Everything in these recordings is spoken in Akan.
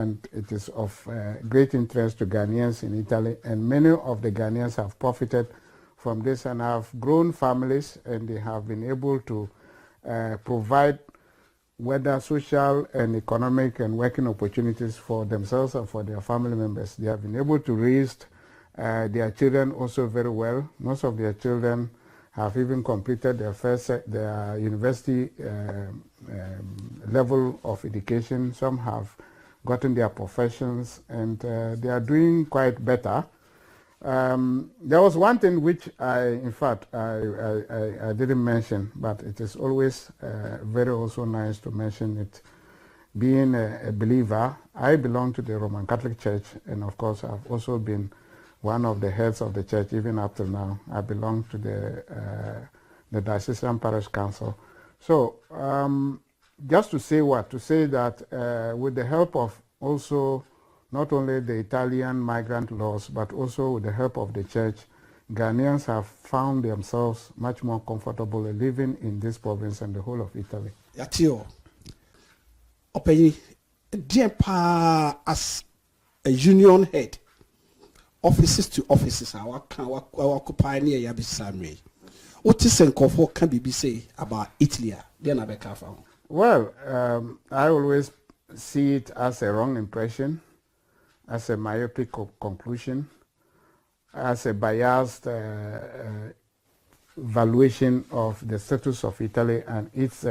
and it is of great interest to Ghanaians in Italy, and many of the Ghanaians have profited from this and have grown families, and they have been able to provide whether social and economic and working opportunities for themselves and for their family members. They have been able to raise their children also very well. Most of their children have even completed their university level of education. Some have gotten their professions, and they are doing quite better. There was one thing which I didn't mention, but it is always very also nice to mention it. Being a believer, I belong to the Roman Catholic Church, and of course I've also been one of the heads of the church even up till now. I belong to the Diocesan Parish Council. So just to say that with the help of also not only the Italian migrant laws, but also with the help of the church, Ghanaians have found themselves much more comfortable living in this province and the whole of Italy. Yatio, Openi, dear Pa, as a union head, offices to offices, our pioneer Yabisame. What is Nkofo can be say about Italy? Well, I always see it as a wrong impression, as a myopic conclusion, as a biased valuation of the status of Italy and its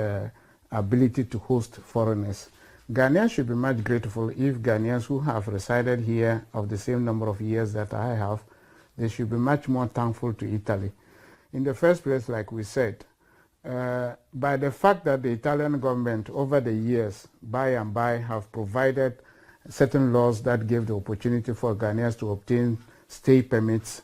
ability to host foreigners. Ghanaians should be much grateful if Ghanaians who have resided here of the same number of years that I have, they should be much more thankful to Italy. In the first place, like we said, by the fact that the Italian government over the years, by and by, have provided certain laws that gave the opportunity for Ghanaians to obtain stay permits,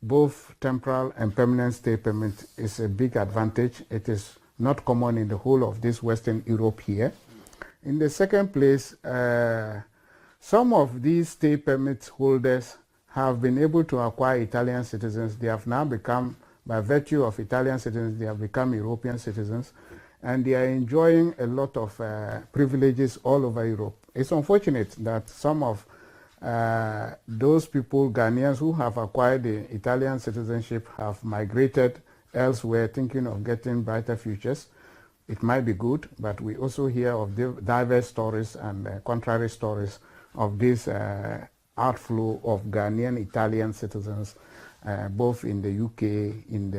both temporal and permanent stay permits, is a big advantage. It is not common in the whole of this Western Europe here. In the second place, some of these stay permit holders have been able to acquire Italian citizens. They have now become, by virtue of Italian citizens, they have become European citizens, and they are enjoying a lot of privileges all over Europe. It's unfortunate that some of those people, Ghanaians who have acquired the Italian citizenship, have migrated elsewhere thinking of getting brighter futures. It might be good, but we also hear of diverse stories and contrary stories of this outflow of Ghanaian Italian citizens, both in the UK, in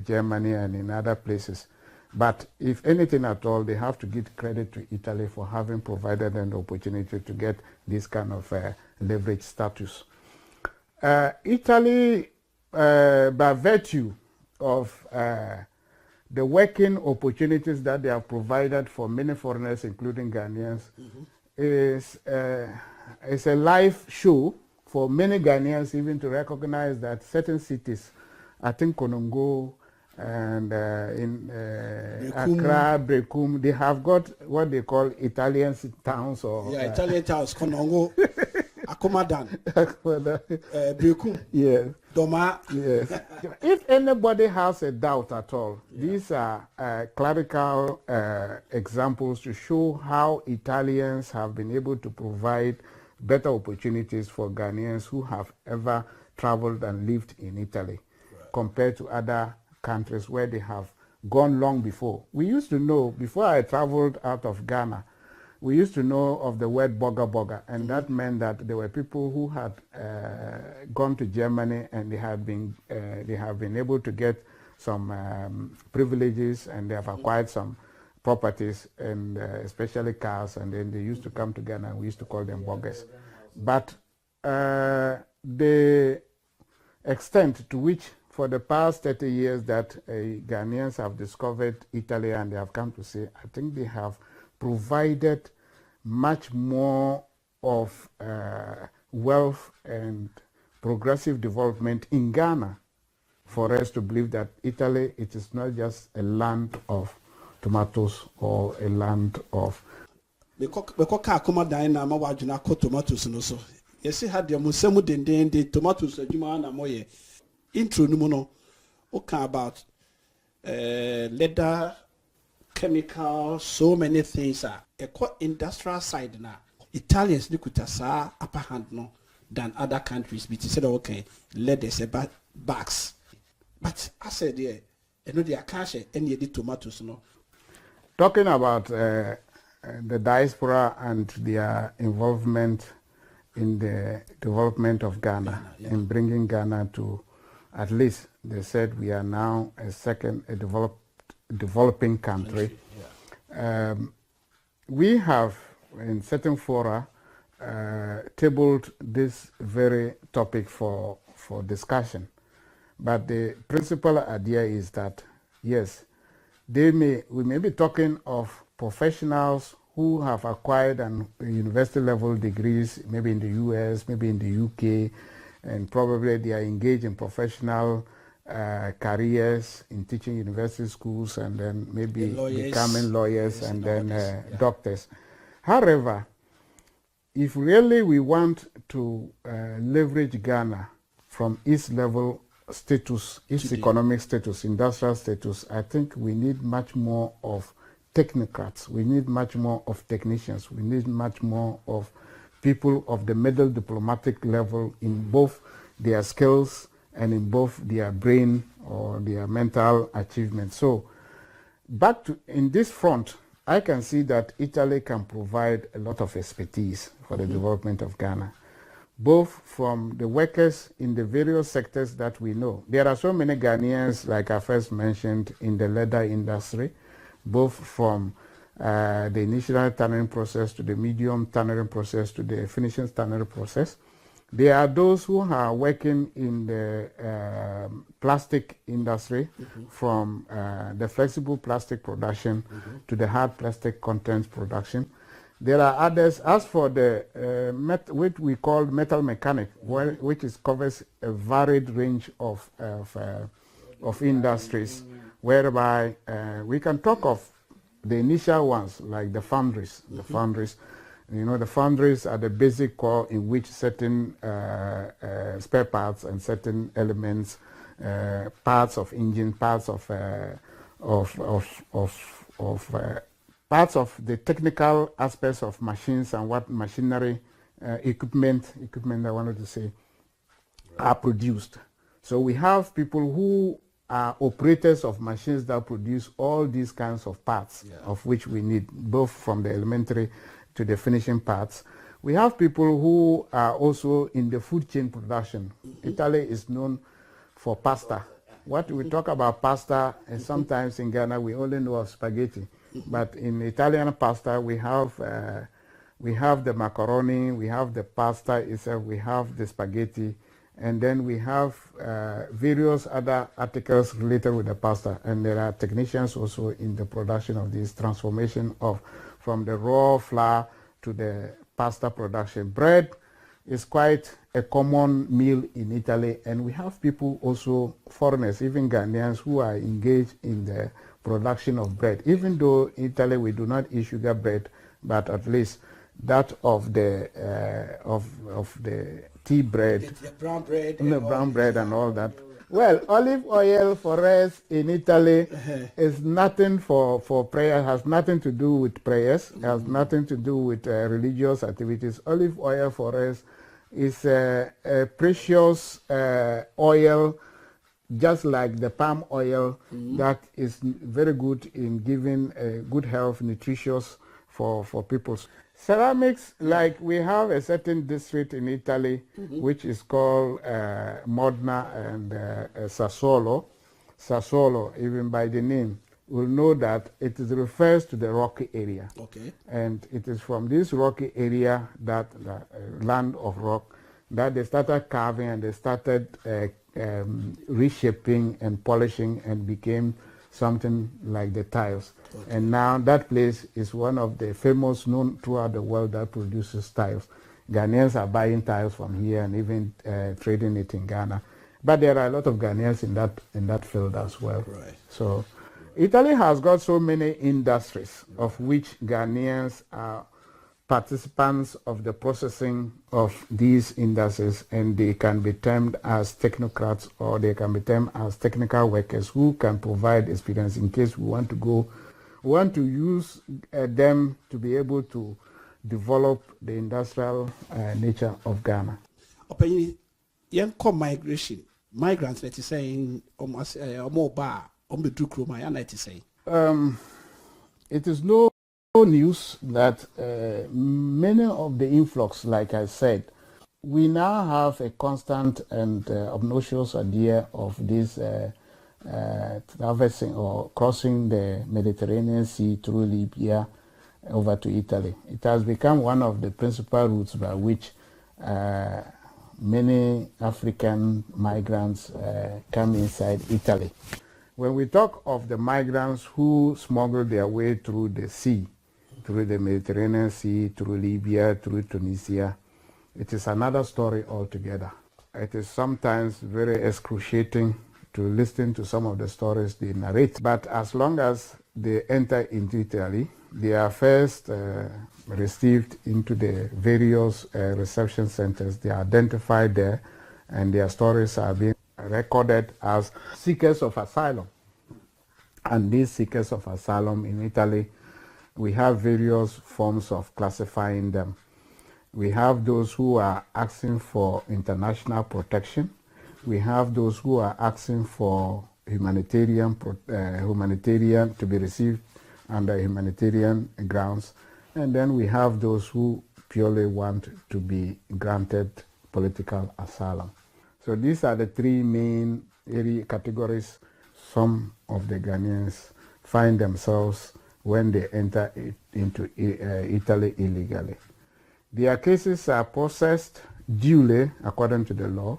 Germany, and in other places. But if anything at all, they have to give credit to Italy for having provided them the opportunity to get this kind of leverage status. Italy, by virtue of the working opportunities that they have provided for many foreigners, including Ghanaians, is a live show for many Ghanaians even to recognize that certain cities, I think Konongo, and in Accra, Brekum, they have got what they call Italian towns or Italian towns, Konongo, Akomadan, Brekum, yes, Doma. Yes. If anybody has a doubt at all, these are clerical examples to show how Italians have been able to provide better opportunities for Ghanaians who have ever traveled and lived in Italy, compared to other countries where they have gone long before. We used to know, before I traveled out of Ghana, we used to know of the word boga boga, and that meant that there were people who had gone to Germany and they have been able to get some privileges, and they have acquired some properties, and especially cars, and then they used to come to Ghana, and we used to call them boggers. But the extent to which for the past 30 years that Ghanaians have discovered Italy and they have come to say, I think they have provided much more of wealth and progressive development in Ghana for us to believe that Italy, it is not just a land of tomatoes or a land of... Intro no okay about leather, chemical, so many things are a industrial side now. Italians look at sa upper hand no than other countries. But he said, okay, let us bags. But I said, yeah, you know, they are cash and the tomatoes, no. Talking about the diaspora and their involvement in the development of Ghana, in bringing Ghana to, at least they said we are now a developing country. We have in certain fora tabled this very topic for discussion, but the principal idea is that yes, we may be talking of professionals who have acquired an university level degrees, maybe in the US, maybe in the UK, and probably they are engaged in professional careers in teaching university schools, and then maybe becoming lawyers and then doctors. However, if really we want to leverage Ghana from its level status, its economic status, industrial status, I think we need much more of technocrats. We need much more of technicians. We need much more of people of the middle diplomatic level in both their skills and in both their brain or their mental achievements. So back to in this front, I can see that Italy can provide a lot of expertise for the development of Ghana, both from the workers in the various sectors that we know. There are so many Ghanaians, like I first mentioned, in the leather industry, both from the initial tannering process to the medium tannering process to the finishing tannering process. There are those who are working in the plastic industry, from the flexible plastic production to the hard plastic content production. There are others. As for the what we call metal mechanic, which covers a varied range of industries, whereby we can talk of the initial ones like the foundries. The foundries, you know, the foundries are the basic core in which certain spare parts and certain elements, parts of engine, parts of parts of the technical aspects of machines and what machinery, equipment I wanted to say, are produced. So we have people who are operators of machines that produce all these kinds of parts, of which we need, both from the elementary to the finishing parts. We have people who are also in the food chain production. Italy is known for pasta. What we talk about pasta, and sometimes in Ghana we only know of spaghetti. But in Italian pasta, we have the macaroni, we have the pasta itself, we have the spaghetti, and then we have various other articles related with the pasta. And there are technicians also in the production of this transformation from the raw flour to the pasta production. Bread is quite a common meal in Italy, and we have people also, foreigners, even Ghanaians, who are engaged in the production of bread. Even though in Italy we do not eat sugar bread, but at least that of the tea bread, the brown bread, brown bread and all that. Well, olive oil for us in Italy is nothing for prayer, has nothing to do with prayers, has nothing to do with religious activities. Olive oil for us is a precious oil, just like the palm oil, that is very good in giving good health, nutritious for people. Ceramics, like we have a certain district in Italy which is called Modena and Sassuolo. Sassuolo, even by the name, will know that it refers to the rocky area. Okay. And it is from this rocky area, that land of rock, that they started carving and they started reshaping and polishing and became something like the tiles. Okay. And now that place is one of the famous, known throughout the world, that produces tiles. Ghanaians are buying tiles from here and even trading it in Ghana. But there are a lot of Ghanaians in that field as well. Right. So Italy has got so many industries, of which Ghanaians are participants of the processing of these industries, and they can be termed as technocrats, or they can be termed as technical workers who can provide experience in case we want to use them to be able to develop the industrial nature of Ghana. Opinion, young migration, migrants, let's say, almost more bar, the Duke Roma, and let's say. It is no news that many of the influx, like I said, we now have a constant and obnoxious idea of this traversing or crossing the Mediterranean Sea through Libya over to Italy. It has become one of the principal routes by which many African migrants come inside Italy. When we talk of the migrants who smuggle their way through the sea, through the Mediterranean Sea, through Libya, through Tunisia, it is another story altogether. It is sometimes very excruciating to listen to some of the stories they narrate, but as long as they enter into Italy, they are first received into the various reception centers. They are identified there, and their stories are being recorded as seekers of asylum. And these seekers of asylum in Italy, we have various forms of classifying them. We have those who are asking for international protection. We have those who are asking for humanitarian to be received under humanitarian grounds. And then we have those who purely want to be granted political asylum. So these are the three main categories some of the Ghanaians find themselves when they enter into Italy illegally. Their cases are processed duly according to the law,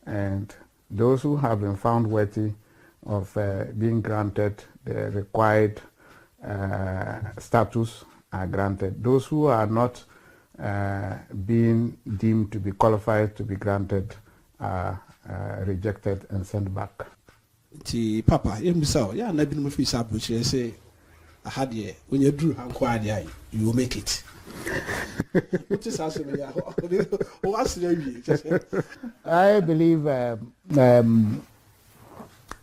and those who have been found worthy of being granted the required status are granted. Those who are not being deemed to be qualified to be granted are rejected and sent back. Papa, you never know if you say, I had ye when you drew and quiet, you will make it. I believe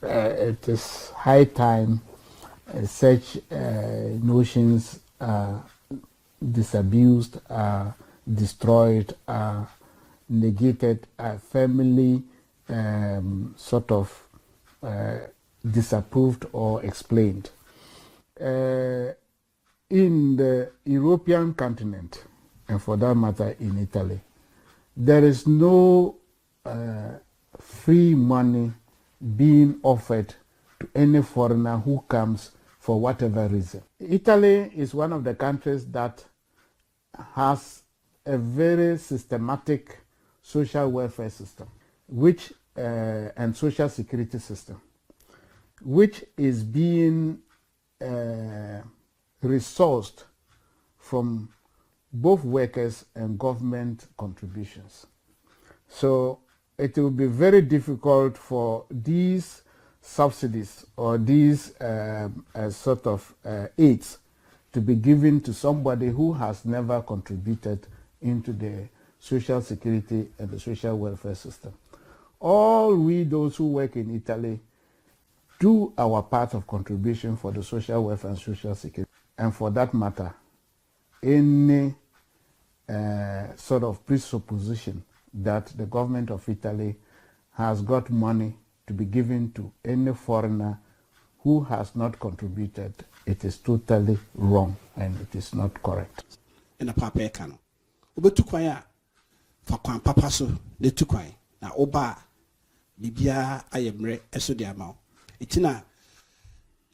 it is high time such notions are disabused, are destroyed, are negated, are firmly sort of disapproved or explained. In the European continent, and for that matter in Italy, there is no free money being offered to any foreigner who comes for whatever reason. Italy is one of the countries that has a very systematic social welfare system, which and social security system, which is being resourced from both workers and government contributions. So it will be very difficult for these subsidies or these sort of aids to be given to somebody who has never contributed into the social security and the social welfare system. All we, those who work in Italy, do our part of contribution for the social welfare and social security. And for that matter, any sort of presupposition that the government of Italy has got money to be given to any foreigner who has not contributed, it is totally wrong and it is not correct. In a papa cano, Ubetuquaya, for Quan Papa so, the Tuquay, now Oba, Bibia, I am re, Esodiamau. Itina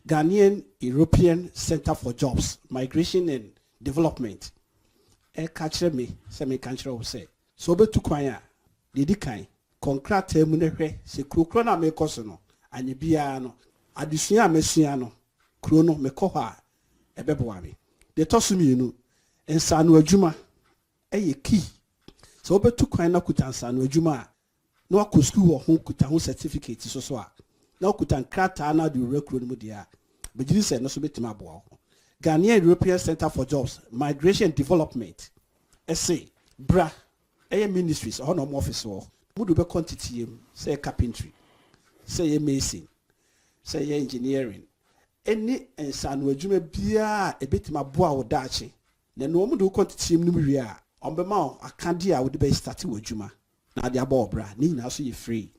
Ghanaian European Center for Jobs, Migration and Development. Catch me, semi country will say. So be to kwaya, Didi Kai, concrete munehe, se crocrona me cosono, and ye biano, Adisia messiano, crono me coha, a beboami. The tossumino, and Sanu Juma, a key. So be to kwina kutan Sanu Juma, no kusku or who kutan certificate so so. No kutan krata na du recruit mudia. But you said no submit my boy. Ghanaian European Center for Jobs, Migration and Development. SA, BRA, A ministries, or no office or would be quantity, say carpentry, say mason, say engineering. Any and San Wajume Bia, a bit my boy or dachi. na no mu do quantity mu wi a ombema akade a wo de be start wo dwuma na de aba obra ni nyina so ye free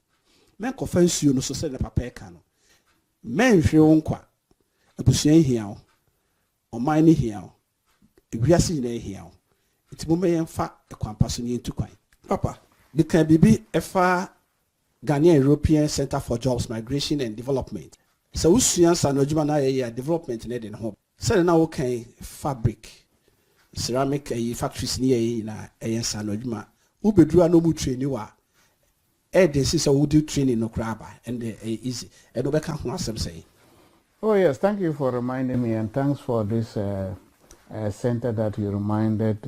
men ko fansuo no so se ne papa e ka no men hwe wo nkwa abusua hia wo oman ni hia wo ewiase nyina hia wo ntimo me yemfa ekwampa so ne entu kwan papa de kan bibi efa Ghanaian European Center for Jobs Migration and Development so usua sa no dwuma na ye development ne de ne ho se na wo kan fabric ceramic factories ni ye na sa no dwuma wo bedura no mu train wa this is a would do training no crab and easy and no can say. Oh yes, thank you for reminding me, and thanks for this center that you reminded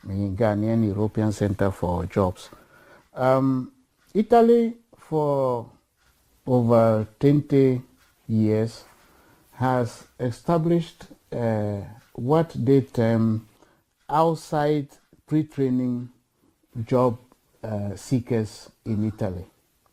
me, Ghanaian European Center for Jobs. Italy for over 20 years has established what they term outside pre-training job seekers in Italy.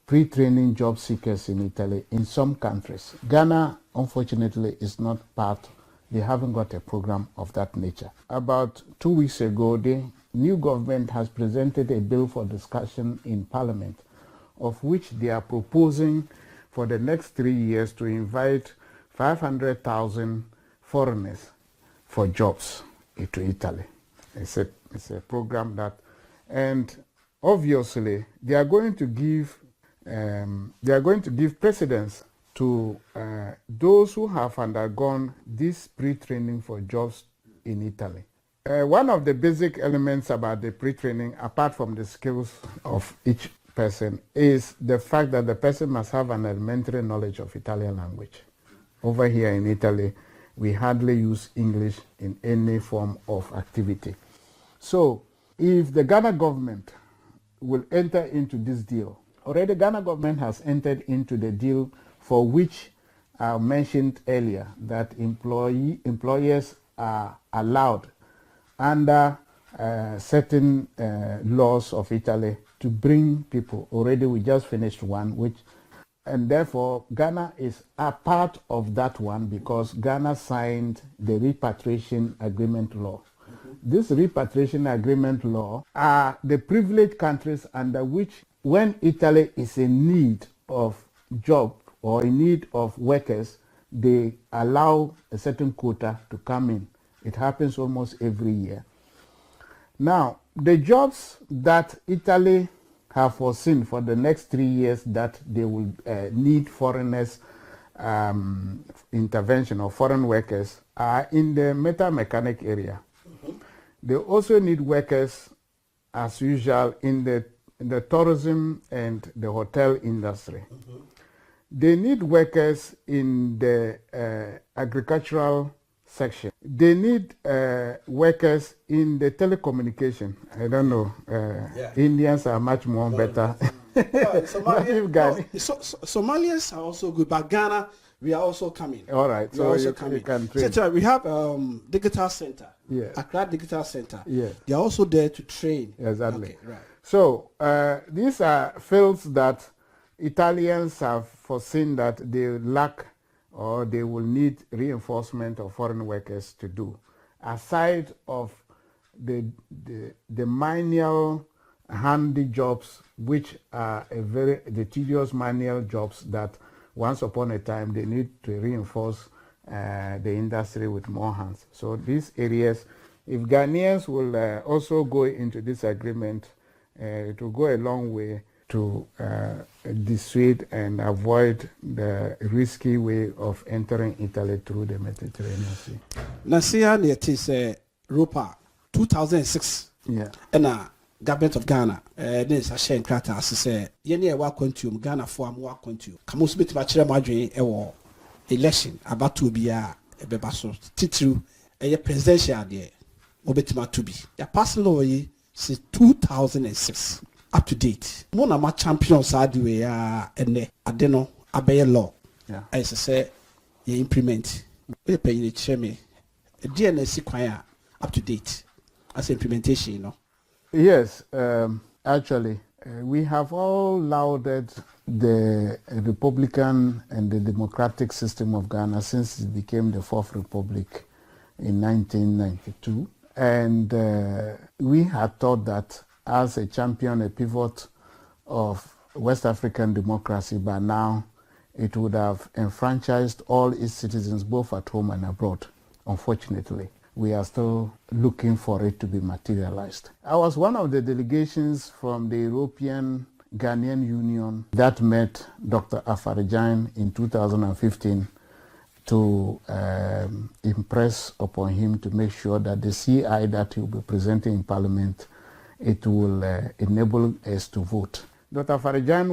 Pre-training job seekers in Italy in some countries. Ghana, unfortunately, is not part. They haven't got a program of that nature. About 2 weeks ago, the new government has presented a bill for discussion in Parliament, of which they are proposing for the next 3 years to invite 500,000 foreigners for jobs into Italy. It's a program that, and obviously they are going to give precedence to those who have undergone this pre-training for jobs in Italy. One of the basic elements about the pre-training, apart from the skills of each person, is the fact that the person must have an elementary knowledge of Italian language. Over here in Italy, we hardly use English in any form of activity. So if the Ghana government will enter into this deal, already Ghana government has entered into the deal for which I mentioned earlier, that employers are allowed under certain laws of Italy to bring people. Already we just finished one, and therefore Ghana is a part of that one because Ghana signed the repatriation agreement law. This repatriation agreement law are the privileged countries under which, when Italy is in need of job or in need of workers, they allow a certain quota to come in. It happens almost every year. Now, the jobs that Italy have foreseen for the next 3 years that they will need foreigners intervention or foreign workers are in the metal mechanic area. They also need workers, as usual, in the tourism and the hotel industry. They need workers in the agricultural section. They need workers in the telecommunication. I don't know. Indians are much more better. Somalians are also good, but Ghana, we are also coming. All right, so you can train. So we have digital center. Yeah. Accra Digital Center. Yeah. They are also there to train. Exactly. Okay, right. So these are fields that Italians have foreseen that they lack or they will need reinforcement of foreign workers to do, aside of the manual handy jobs, which are the tedious manual jobs that once upon a time they need to reinforce the industry with more hands. So these areas, if Ghanaians will also go into this agreement, it will go a long way to dissuade and avoid the risky way of entering Italy through the Mediterranean Sea. Nasia is Rupa 2006. Yeah. And government of Ghana, this is a shame crata as say, Yenia wa contum Ghana for a more contum. Camus bit bachelor margin election about to be a bebasso titru a presidential there. Obetima to be. Ya pass law since 2006 up to date. One of my champions are the way and adeno abey law. Yeah. As I say, you implement. We pay the cheme. A DNS choir up to date as implementation, you know. Yes, actually, we have all lauded the Republican and the democratic system of Ghana since it became the fourth republic in 1992. And we had thought that as a champion, a pivot of West African democracy, by now it would have enfranchised all its citizens, both at home and abroad. Unfortunately, we are still looking for it to be materialized. I was one of the delegations from the European Ghanaian Union that met Dr. Afarijane in 2015 to impress upon him to make sure that the CI that he will be presenting in Parliament, it will enable us to vote. Dr. Afarijane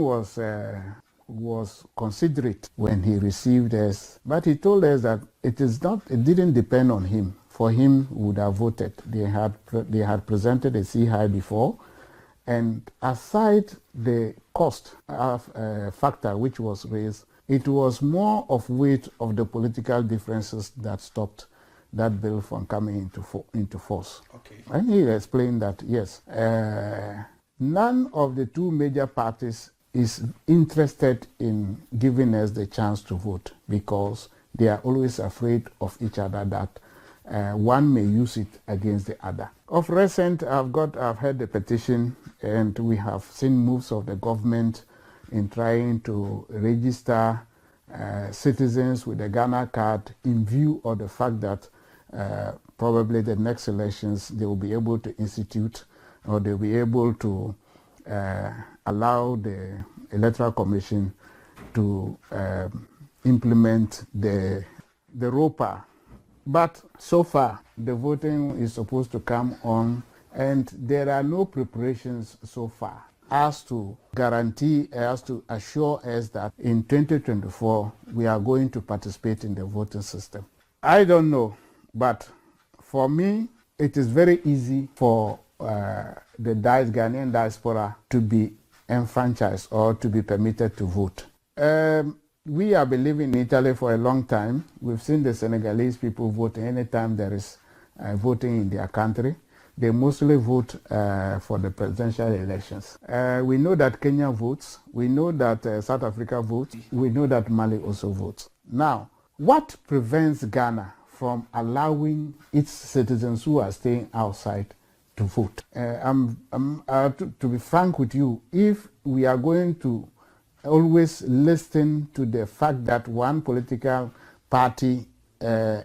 was considerate when he received us, but he told us that it didn't depend on him. For him, we would have voted. They had presented a CI before, and aside the cost factor which was raised, it was more of weight of the political differences that stopped that bill from coming into force. Okay. And he explained that, yes, none of the two major parties is interested in giving us the chance to vote because they are always afraid of each other that one may use it against the other. Of recent, I've heard the petition, and we have seen moves of the government in trying to register citizens with the Ghana card in view of the fact that probably the next elections they will be able to institute, or they'll be able to allow the Electoral Commission to implement the ROPA. But so far, the voting is supposed to come on, and there are no preparations so far as to guarantee, as to assure us that in 2024, we are going to participate in the voting system. I don't know, but for me, it is very easy for the Ghanaian diaspora to be enfranchised or to be permitted to vote. We have been living in Italy for a long time. We've seen the Senegalese people vote anytime there is voting in their country. They mostly vote for the presidential elections. We know that Kenya votes. We know that South Africa votes. We know that Mali also votes. Now, what prevents Ghana from allowing its citizens who are staying outside to vote? To be frank with you, if we are going to always listen to the fact that one political party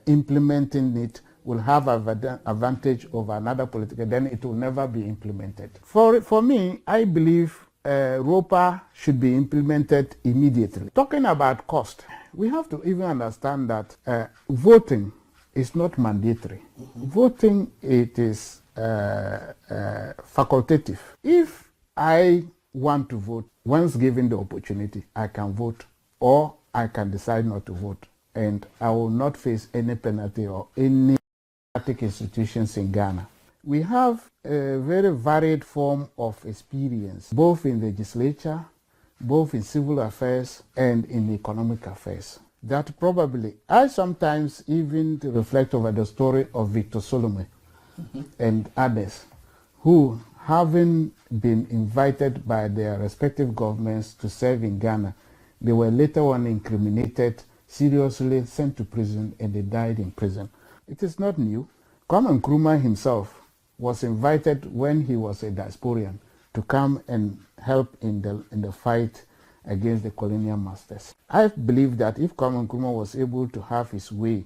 implementing it will have an advantage over another political, then it will never be implemented. For me, I believe ROPA should be implemented immediately. Talking about cost, we have to even understand that voting is not mandatory. Mm-hmm. Voting, it is facultative. If I want to vote, once given the opportunity, I can vote, or I can decide not to vote, and I will not face any penalty or any democratic institutions in Ghana. We have a very varied form of experience, both in legislature, both in civil affairs, and in economic affairs. That probably, I sometimes even reflect over the story of Victor Solomon and others who, having been invited by their respective governments to serve in Ghana, they were later on incriminated, seriously sent to prison, and they died in prison. It is not new. Kwame Nkrumah himself was invited when he was a diasporian to come and help in the fight against the colonial masters. I believe that if Kwame Nkrumah was able to have his way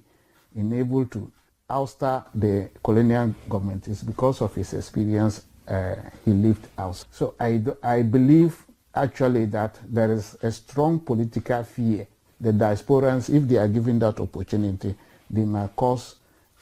in able to ouster the colonial government, it's because of his experience he lived out. So I believe actually that there is a strong political fear. The diasporans, if they are given that opportunity, they might cause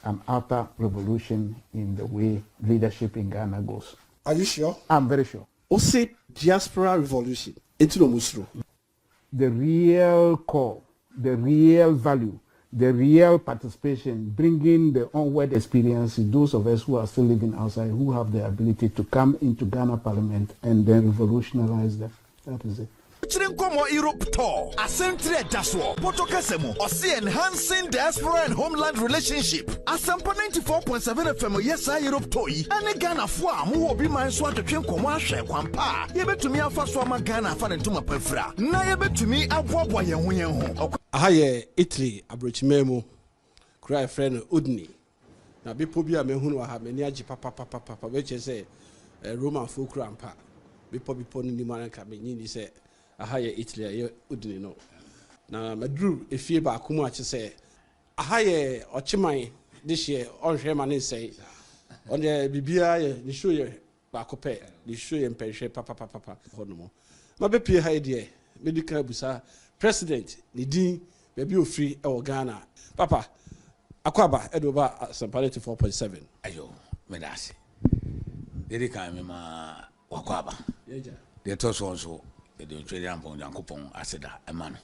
an utter revolution in the way leadership in Ghana goes. Are you sure? I'm very sure. Ose diaspora revolution. The real core, the real value, the real participation, bringing the onward experience, those of us who are still living outside, who have the ability to come into Ghana Parliament and then revolutionize them. That is it. Nkomo Europe tour. Asempa Daswo. Potokasemo. Osi enhancing diaspora and homeland relationship. Asempa 94.7 FM. Yes, I Europe tour. Ane Ghana fwa mu obi man so atwetwe nkomo ahwe kwampa. Yebetumi afa so ma Ghana fa ntoma pafra. Na yebetumi aboabo yen ho. Aha ye Italy Abrokyire Nkomo. Kura friend Udni. na bepɔ bi a mehunu wa ha mani agye papa bɛkyɛ sɛ Roman folk rampa bepɔ no nim anka menyi ni sɛ aha yɛ Italy yɛ Udine no na maduru efie ba ko mu a kyɛ sɛ aha yɛ ɔkyeman de hye ɔnhwɛ ma ne nsɛe ɔne bibia yɛ ne show yɛ ba ko pɛ ne show yɛ mpɛhwɛ papa hɔ no mo ma bepie ha deɛ medical busa president ne din baabi ofiri ɛwɔ Ghana papa akwaba edoba Asempa 4.7 ayo medase dedi kan me ma wakwaba de to so de twede ampon Yankopon aseda ema no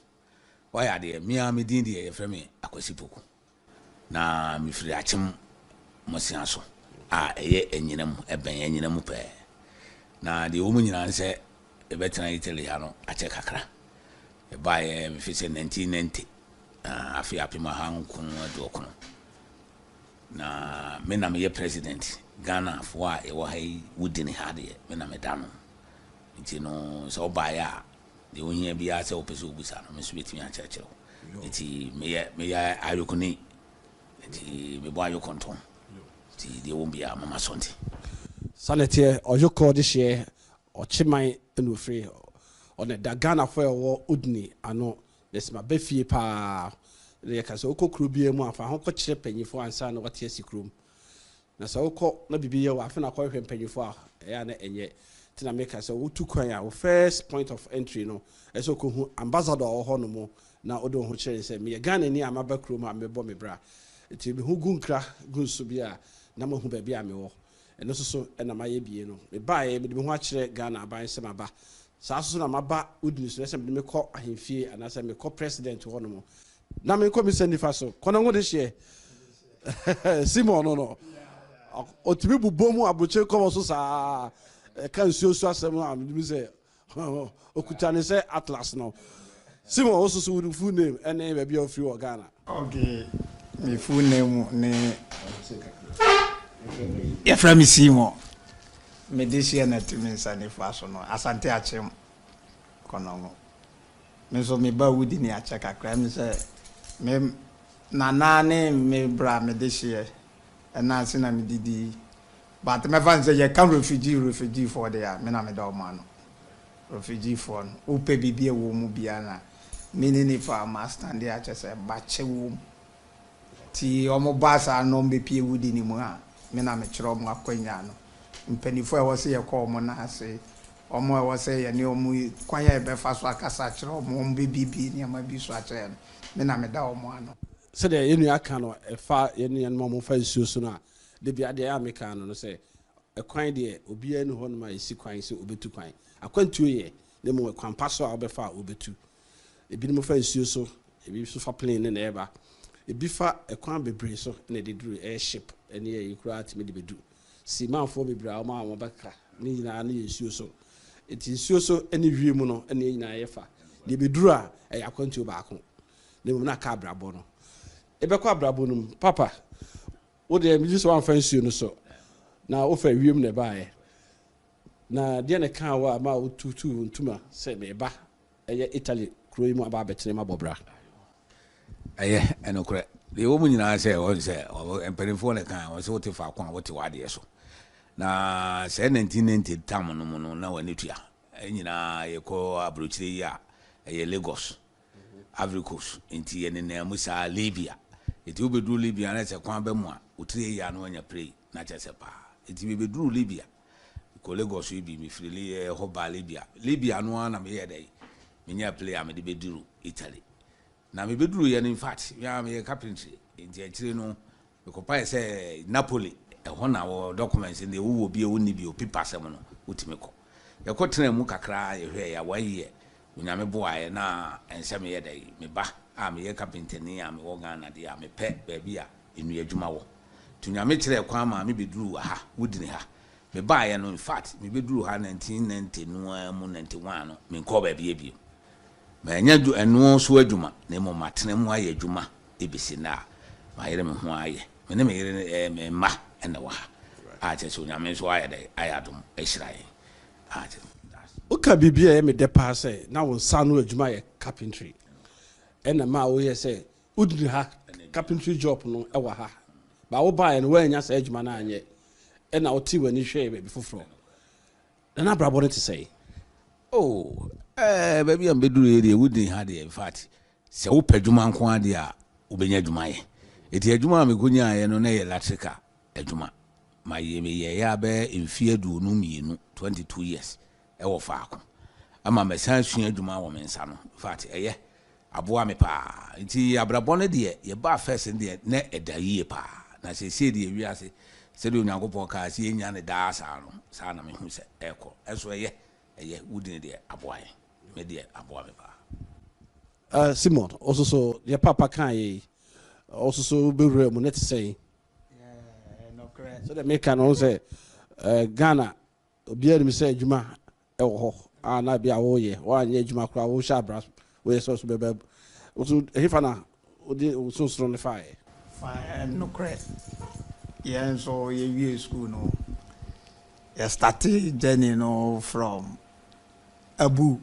waya de mia me din de yefre me akwasi poku na me firi akyem mosia so a eye enyinam eben enyinam pe na de wo mu nyina nse e betena Italy ha no ache kakra e bae me fi se 1990 afi apima hankun adokono na me na me ye president Ghana fo a e wo hai Udine ha de me na me dano nti no so bae a de ohia bia se opese obusa no me so betimi akyerɛkyerɛ nti me ye ayokoni nti me bo ayokonton nti de wo bia mama sonti sanete oyoko de hye ɔkyeman enu free ɔne da Ghana fo ɛwɔ Udine ano desima befie pa ne yɛka sɛ okokuru bia mu afa ho kɔkyerɛ panyifo ansa na wɔte asikrom na sɛ wokɔ na bibi yɛ wɔ afa na kɔhwɛ panyifo a ɛyɛ na ɛnyɛ tina meka sɛ wotu kwan a wo first point of entry no ɛsɛ kohu ambassador wɔ hɔ no mu na ɔde ho kyerɛ sɛ me Ghana ni amaba krom a mebɔ me bra enti me hu gunkra gunso bia na mahu ba bia me wɔ ɛno so ɛna mayɛ bie no me bae me de me ho akyerɛ Ghana aban sɛ maba saa so na maba Udine so sɛ me de me kɔ ahemfie anasɛ me kɔ president hɔ no mu na me kɔ me sɛ nifa so kɔna ngo de hye Simon no otimi bubom abrokyire kɔmɔ so saa kan nsuo so asɛm a me sɛ okuta ne sɛ Atlas no Simon also so with full name ɛne baabi a ofiri wɔ Ghana okay me full name ne yɛfrɛ me Simon me de hye na timi nsa nifa so no asante akyem kɔna ngo me so me ba Udine akyɛ kakra me sɛ me nanane me bra me de hye na se na me didi but me fan say you can refugee for there me na me da o ma no refugee for no o pe bibie wo mu bia na me ni fa master ndi a chese ba che wo ti o mo ba sa no mbe pie Udine mu a me na me kire mo akwanya no mpanifo e wo se ye ko mo na ase o mo e wo se ye ne o mu kwanya e be fa so akasa kire o mo mbe bibi ne ma bi so a kire no me na me da o mo ano sɛ de yenu aka no ɛfa yenu no mo fa nsuo so no a de bia de America no sɛ ɛkwan de obi anu hɔ no ma yesi kwan sɛ obetu kwan akwantuo yɛ ne mo kwan pa so a obefa obetu ebi no mo fa nsuo so ebi so fa plane ne na ɛba ebi fa ɛkwan bebre so na de duru airship ɛne yɛ kura atime de bedu si manfo bebre a mo baka ne nyina ne nsuo so eti nsuo so ɛne wie mu no ɛne nyina yɛ fa de beduru a ɛyɛ akwantuo baako ne mo na ka abrabɔ no ebekɔ abrabɔ no papa wo de mi so wan fa nsuo no so na wo fa wiem na bae na de ne kan wa ma wo tutu ntuma sɛ me ba ɛyɛ Italy kuro yi mu aba betene ma bobra ɛyɛ enokre de wo mu nyina sɛ wo sɛ emperenfo ne kan wo sɛ wo te fa kwa wo te wade so na sɛ 1990 tam no mu no na wani tua nyina yɛkɔ Abrokyire yi a ɛyɛ Lagos Ivory Coast enti yɛ ne musa Libya eti obedu Libya na se kwan ba mu a otire ya no anya pray na che se pa eti be bedu Libya ko Lagos bi mi frili ho ba Libya no na me ye dai me nya play am de beduru Italy na me beduru ye in fact ya me carpentry enti akire no me ko pa se Napoli e ho na wo documents ne wo bi e woni bi o paper sem no utime ko ye ko tena mu kakra ye hwe ya waye nyame boae na ensem ye dai me ba a me ye carpenter ni a me wo Ghana de a me pe baabi a enu adwuma wo tunyame kire kwan ma me beduru ha Udine ha me ba ye no in fact me beduru ha 1990 no mu 91 no me ko baabi e bi ma nya du enu so adwuma na mo matene mu aye adwuma e bisi na ma yere me ho aye me ne me yere me ma ena wa ha a che so nyame so aye dai ayadom e hirae a che oka bibia e me de pa say na won sa no adwuma ye carpentry ena ma wo ye say Udine ha carpentry job no e wa ha ba wo ba en we nya sa adwuma na anye e na wo ti wani hwe be foforo na brabo ne te say oh baby am beduru area wudi ha de in fact se wo padwuma nko ade a obenya adwuma ye eti adwuma me konya ye no na ye electrical adwuma ma ye me ye ya be mfie du no mienu 22 years e wo faako ama me san sua adwuma wo me nsa no in fact eye aboa me pa nti abrabɔ ne de ye ba first de na edaye pa na se de wi ase se de onyankopɔn ka se enya ne da sa no sa na me hu se ekɔ eso eye wudi de aboa ye me de aboa me pa Simon also so your papa kan ye also so be real mo net say no correct so the make can say Ghana obiara mi say adwuma e wo ho na bia wo ye wa anya adwuma kra wo sha bra we so be so hefana odi so so ne fire no correct yeah so you school no you started journey no from Abu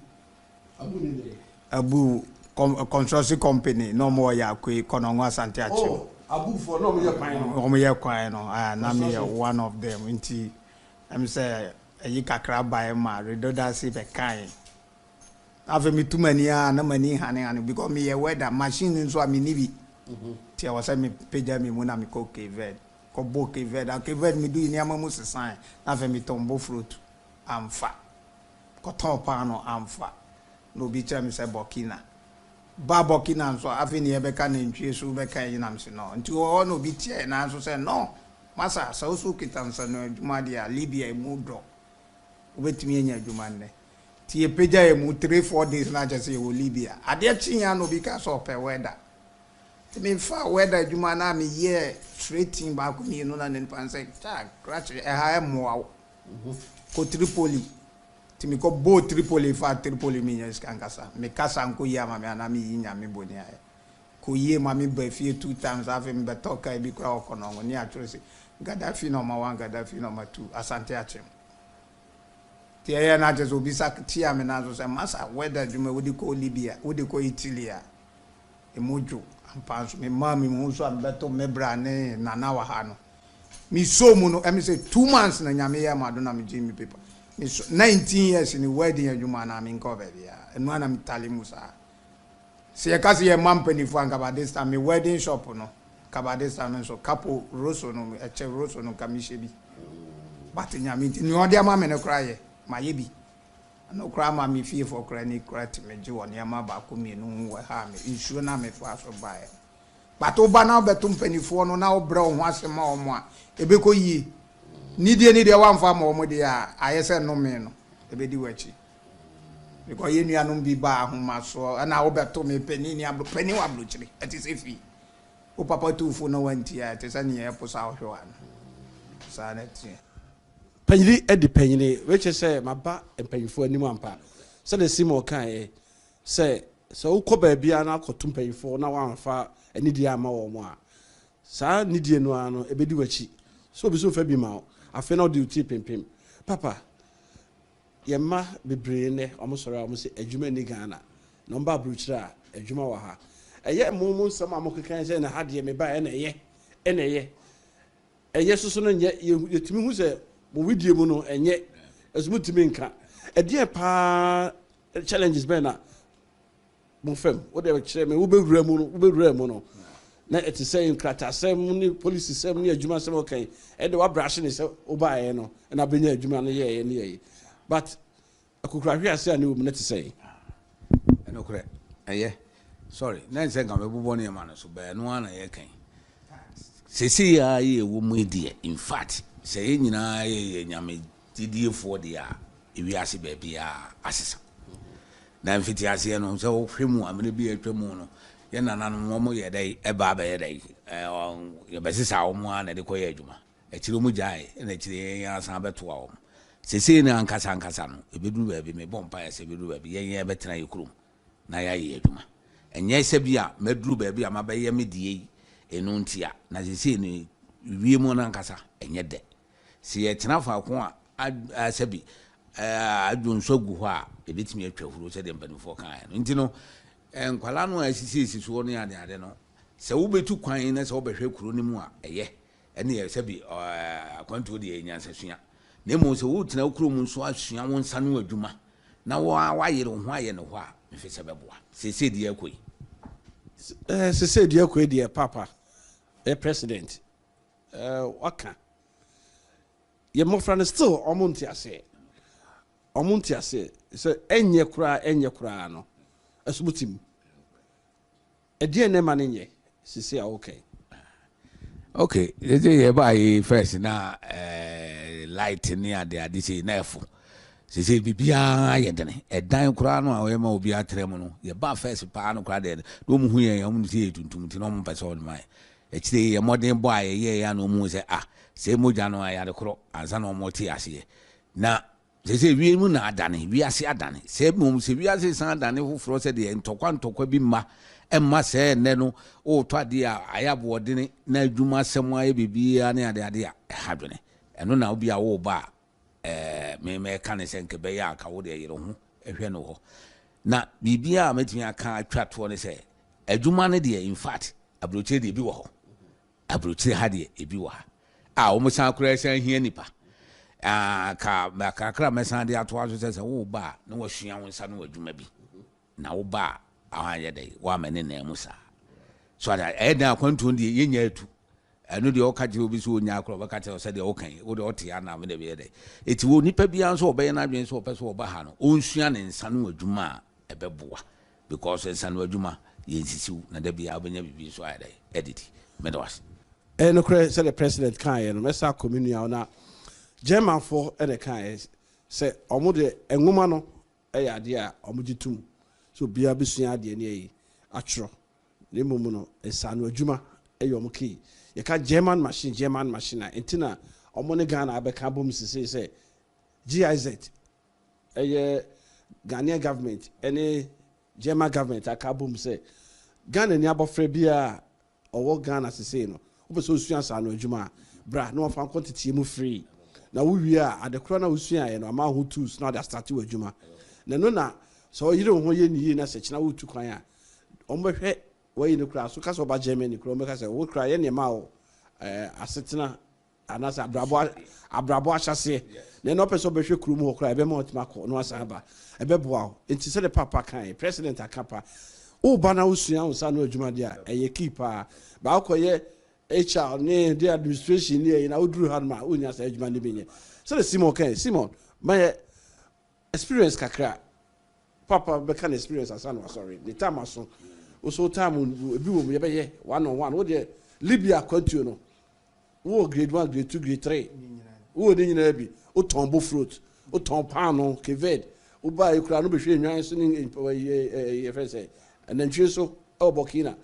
construction company no more ya kwe konongo asante achi Abu for no me ye kwan no na me one of them nti am say ayi kakra buy ma redundancy be kan ave me too many na many hane because me ye weather machine nso am ni bi ti I was me page me mu na me ko keved ko bo keved and keved me do ni amamu sesan na ave me tombo fruit amfa ko ton pa no amfa no bi tell me say Burkina nso ave ni e be kan ntwe so be kan yin am se no nti o no bi tie na nso say no masa so so kitansa no adwuma dia Libya mu do obetimi enya adwuma nne ti e pagya e mu 3-4 days na just e wo Libya ade chinya no bi ka so pe weather ti me fa weather adwuma na me ye straight in ba ko mi no na ne pan say ta scratch e ha e mo awo ko Tripoli ti me ko bo Tripoli fa Tripoli mi nyes kankasa me kasa nko ya ma me ana me yinya me boni aye ko ye ma me ba fie 2 times ave me betoka e bi kra okono ni atwere se Gaddafi no ma 1 Gaddafi no ma 2 asante achem ti ya na je so bisa ti ya me na so se masa weather dwuma wodi ko Libya wodi ko Italy a emojo ampanso me mami mu so am beto me bra ne nana wa ha no mi so mu no em say 2 months na nyame ya ma do na me jimi paper mi so 19 years ni wedding adwuma na me nko ba bia enu ana mi tali musa se ya kasi ye mampani fu an kaba this time me wedding shop no kaba this time so couple roso no e che roso no kamishe bi but nyame ni odi ama me ne kra ye ma ye bi no kra ma mi fie for kra ni kra ti me ji won ya ma ba ko mi nu we ha me insure na me fa so ba e but oba na obetum panifo no na obra ho asema o mo a ebe ko yi ni de wan fa ma o mo de a ayese no me no ebe di wachi because ye nuanom bi ba ahoma so na obeto me pani ni abro pani wa abro chiri etise fi o papa tu fu no wanti a tesa ni e posa o hwe an sa na tie panyini edi panyini which say maba empanyifo anim ampa say the simo kan e say so ukoba bia na akotum panyifo na wanfa anidi ama wo mo a sa nidie no ano ebedi wachi so bi so fa bi ma afa na odi uti pempem papa yemma bebre ne omosoro omose adwuma ni Ghana no mba bruchira adwuma wa ha eye mumu nsam amokekan say na hade me ba na eye soso no nye yetimi hu say mo widie mu no enye esumutimi nka edie pa challenges be na mo fam wo de kire me wo bewura mu no na it is saying krata sem ni police sem ni adwuma sem okay e de wa brush ni say obaye no na benya adwuma no ye ni ye but akukura hwe ase ani wo mu na te say eno kure eye sorry na nse ga mebubo ne ma no so be no ana ye kan sesi ya ye wo mu die in fact say nyina ye nyame didiefo de a ewi ase ba bia asesa na mfiti ase no so hwemu amene bi atwamu no ye nananom mo ye dai eba ba ye dai ye besisa wo mu ana de ko ye adwuma akire mu jae na akire ya san beto wo sesi na ankasa no ebedu ba bi me bompa ya se ebedu ba bi ye betena ye kurum na ya ye adwuma enye se bia meduru ba bi ama ba ye medie enu ntia na sesi ni wie mu na ankasa enye de si ye tena fa ko a sebi adwonso gu ho a ebetimi atwahuru se de mpanifo kan no nti no enkwala no asisi so no ade no se wo betu kwan na se wo behwe kuro ni mu a eye ɛne yɛ sɛ bi akwantuo deɛ nyansasua na mmom sɛ wotena wokuro mu nso asua wo nsa no adwuma na wayere wo ho ayɛ ne hɔ a mfe sɛ bɛboa sɛsɛ deɛ akɔi sɛsɛ deɛ akɔi deɛ papa president waka yɛ mmɔfra no still ɔmo nte ase sɛ ɛnyɛ koraa no ɛsomutim ɛdeɛ ne ma no nyɛ sisi a okay yɛ ba yi first na light ni ade sei na ɛfo sisi bibia yɛ dene ɛdan koraa no a ɔyɛ ma obi atrɛ mu no yɛ ba first paa no koraa de no mu hu yɛ ɔmo tie tuntum ti na ɔmo pɛ sɛ ɔde ma ɛkyire yɛ mmɔden bɔ a yɛyɛ ya no mu sɛ sɛ mogya no ayɛ korɔ ansa na ɔmo te aseɛ na sɛ wie mu na adane wiase adane sɛ mmom sɛ wiase san adane foforɔ sɛ deɛ ntɔkwa bi mma ɛmma sɛ ɛnɛ no wotɔ adeɛ a ayɛ aboɔdene na adwuma asɛm ayɛ biribiara ne ade a ɛha dwene ɛno na obi a woba mɛka ne sɛ nkɛ bɛyɛ aka wo deɛ yere ho ɛhwɛ no hɔ na biribiara a mɛtumi aka atwa toɔ ne sɛ adwuma no deɛ in fact Abrokyire deɛ ebi wɔ hɔ Abrokyire ha deɛ ebi wɔ ha a wɔn san koraa san hia nipa kakra mɛsan de ato aso sɛ woba na wɔasua wo nsa no adwuma bi na woba ahanyɛ dɛ wɔamane na mu saa so ada ɛda akwantuo deɛ yɛnya atu ɛno deɛ ɔka kyerɛ obi so onya akora ɔbɛka kyerɛ sɛ deɛ ɔkan wo deɛ ɔte ana me deɛ bɛyɛ dɛ eti wo nipa bia nso ɔbɛyɛ na adwen so ɔpɛ so ɔba ha no ɔnsua ne nsa no adwuma a ɛbɛboa because nsa no adwuma yɛnsisiw na da bia ɔbɛnya bibi so ayɛ dɛ edit medawas no kore sɛ the president kan yɛ no mɛsa community na German for ɛna kan yɛ sɛ ɔmo de enwoma no ɛyɛ adeɛ a ɔmo gye tum so bia besua adeɛ ne yi atwerɛ ne mmom no nsa no adwuma ɛyɛ ɔmo key yɛka German machine a entina ɔmo ne Ghana abɛka bom sisi sɛ GIZ ɛyɛ Ghanaian government ɛne German government aka bom sɛ Ghana ni abɔfra bia ɔwɔ Ghana sisi no wopɛ sɛ osua nsa no adwuma bra na wɔfa nkɔntetie mu free na wowie a adekora na wosua yɛ no ama ho tools na ɔde start wɔ adwuma na no na sɛ ɔyere ho yɛ ni yie na sɛ kyena wotu kwan a ɔmbɛhwɛ wɔyi ne kura so ka sɛ ɔba Germany kura ɔmbɛka sɛ wo kura yɛ nneɛma o asetena anasɛ abrabɔ ahyɛseɛ na ɛna ɔpɛ sɛ ɔbɛhwɛ kurom hɔ kura ɛbɛma ɔtumi akɔ na wasan aba ɛbɛboa wo nti sɛ de papa kan president aka pa woba na wosua wo sa no adwuma deɛ a ɛyɛ key paa ba wokɔyɛ HR ne the administration ne na woduru ha ma wonya sa adwuma ne benye so the Simon my experience kakra papa be can experience asan sorry the time aso so time ebi wo ye be ye 1-on-1 wo de Libya continue no wo grade 1 grade 2 grade 3 wo de nyina bi wo tombo fruit wo tom pan no keved wo ba ekura no be hwe nwan so ne ye friend say anantwie so Abrokyire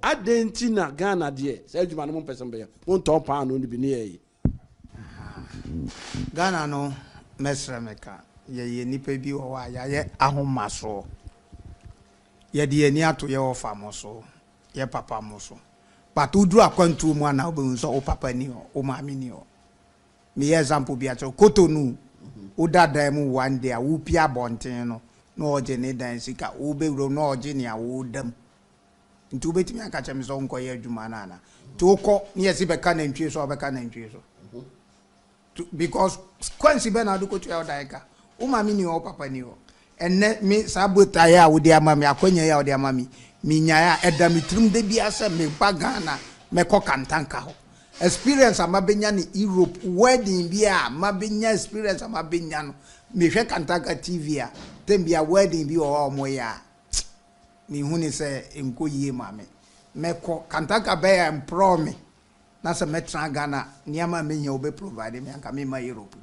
Adentina Ghana deɛ sɛ adwuma no mo pɛsɛm bɛyɛ mo ntɔn paa no bi ne yɛ Ghana no mesra meka yɛ nipa bi wɔ a yɛ ahomaso yɛ de ani ato yɛ ofa mo so yɛ papa mo so but udru akwantu mu ana obehu so o papa ni o maami ni o me yɛ example bi ato Kotonu o dada mu one day a wo pia bonten no na oje ne dan sika wo bewuro na oje ne a wo dam nti obetimi aka kyem so nkoye adwuma na na to kɔ ne yesi beka na ntwe so beka na ntwe so because kwansi be na do ko twa odaika o mami ni o papa ni o enne me sabota ya wo de amami akwanya ya wo de amami minya ya edam trim de bia se me bagana me kɔ kantanka ho experience amabenya ni Europe wedding bia mabenya experience amabenya no me hwe kantanka TV a tembia wedding bi o mo ya mi huni se enko yie mame meko kantaka be empro me na se metra Ghana niama menya obe provide me anka me ma Europe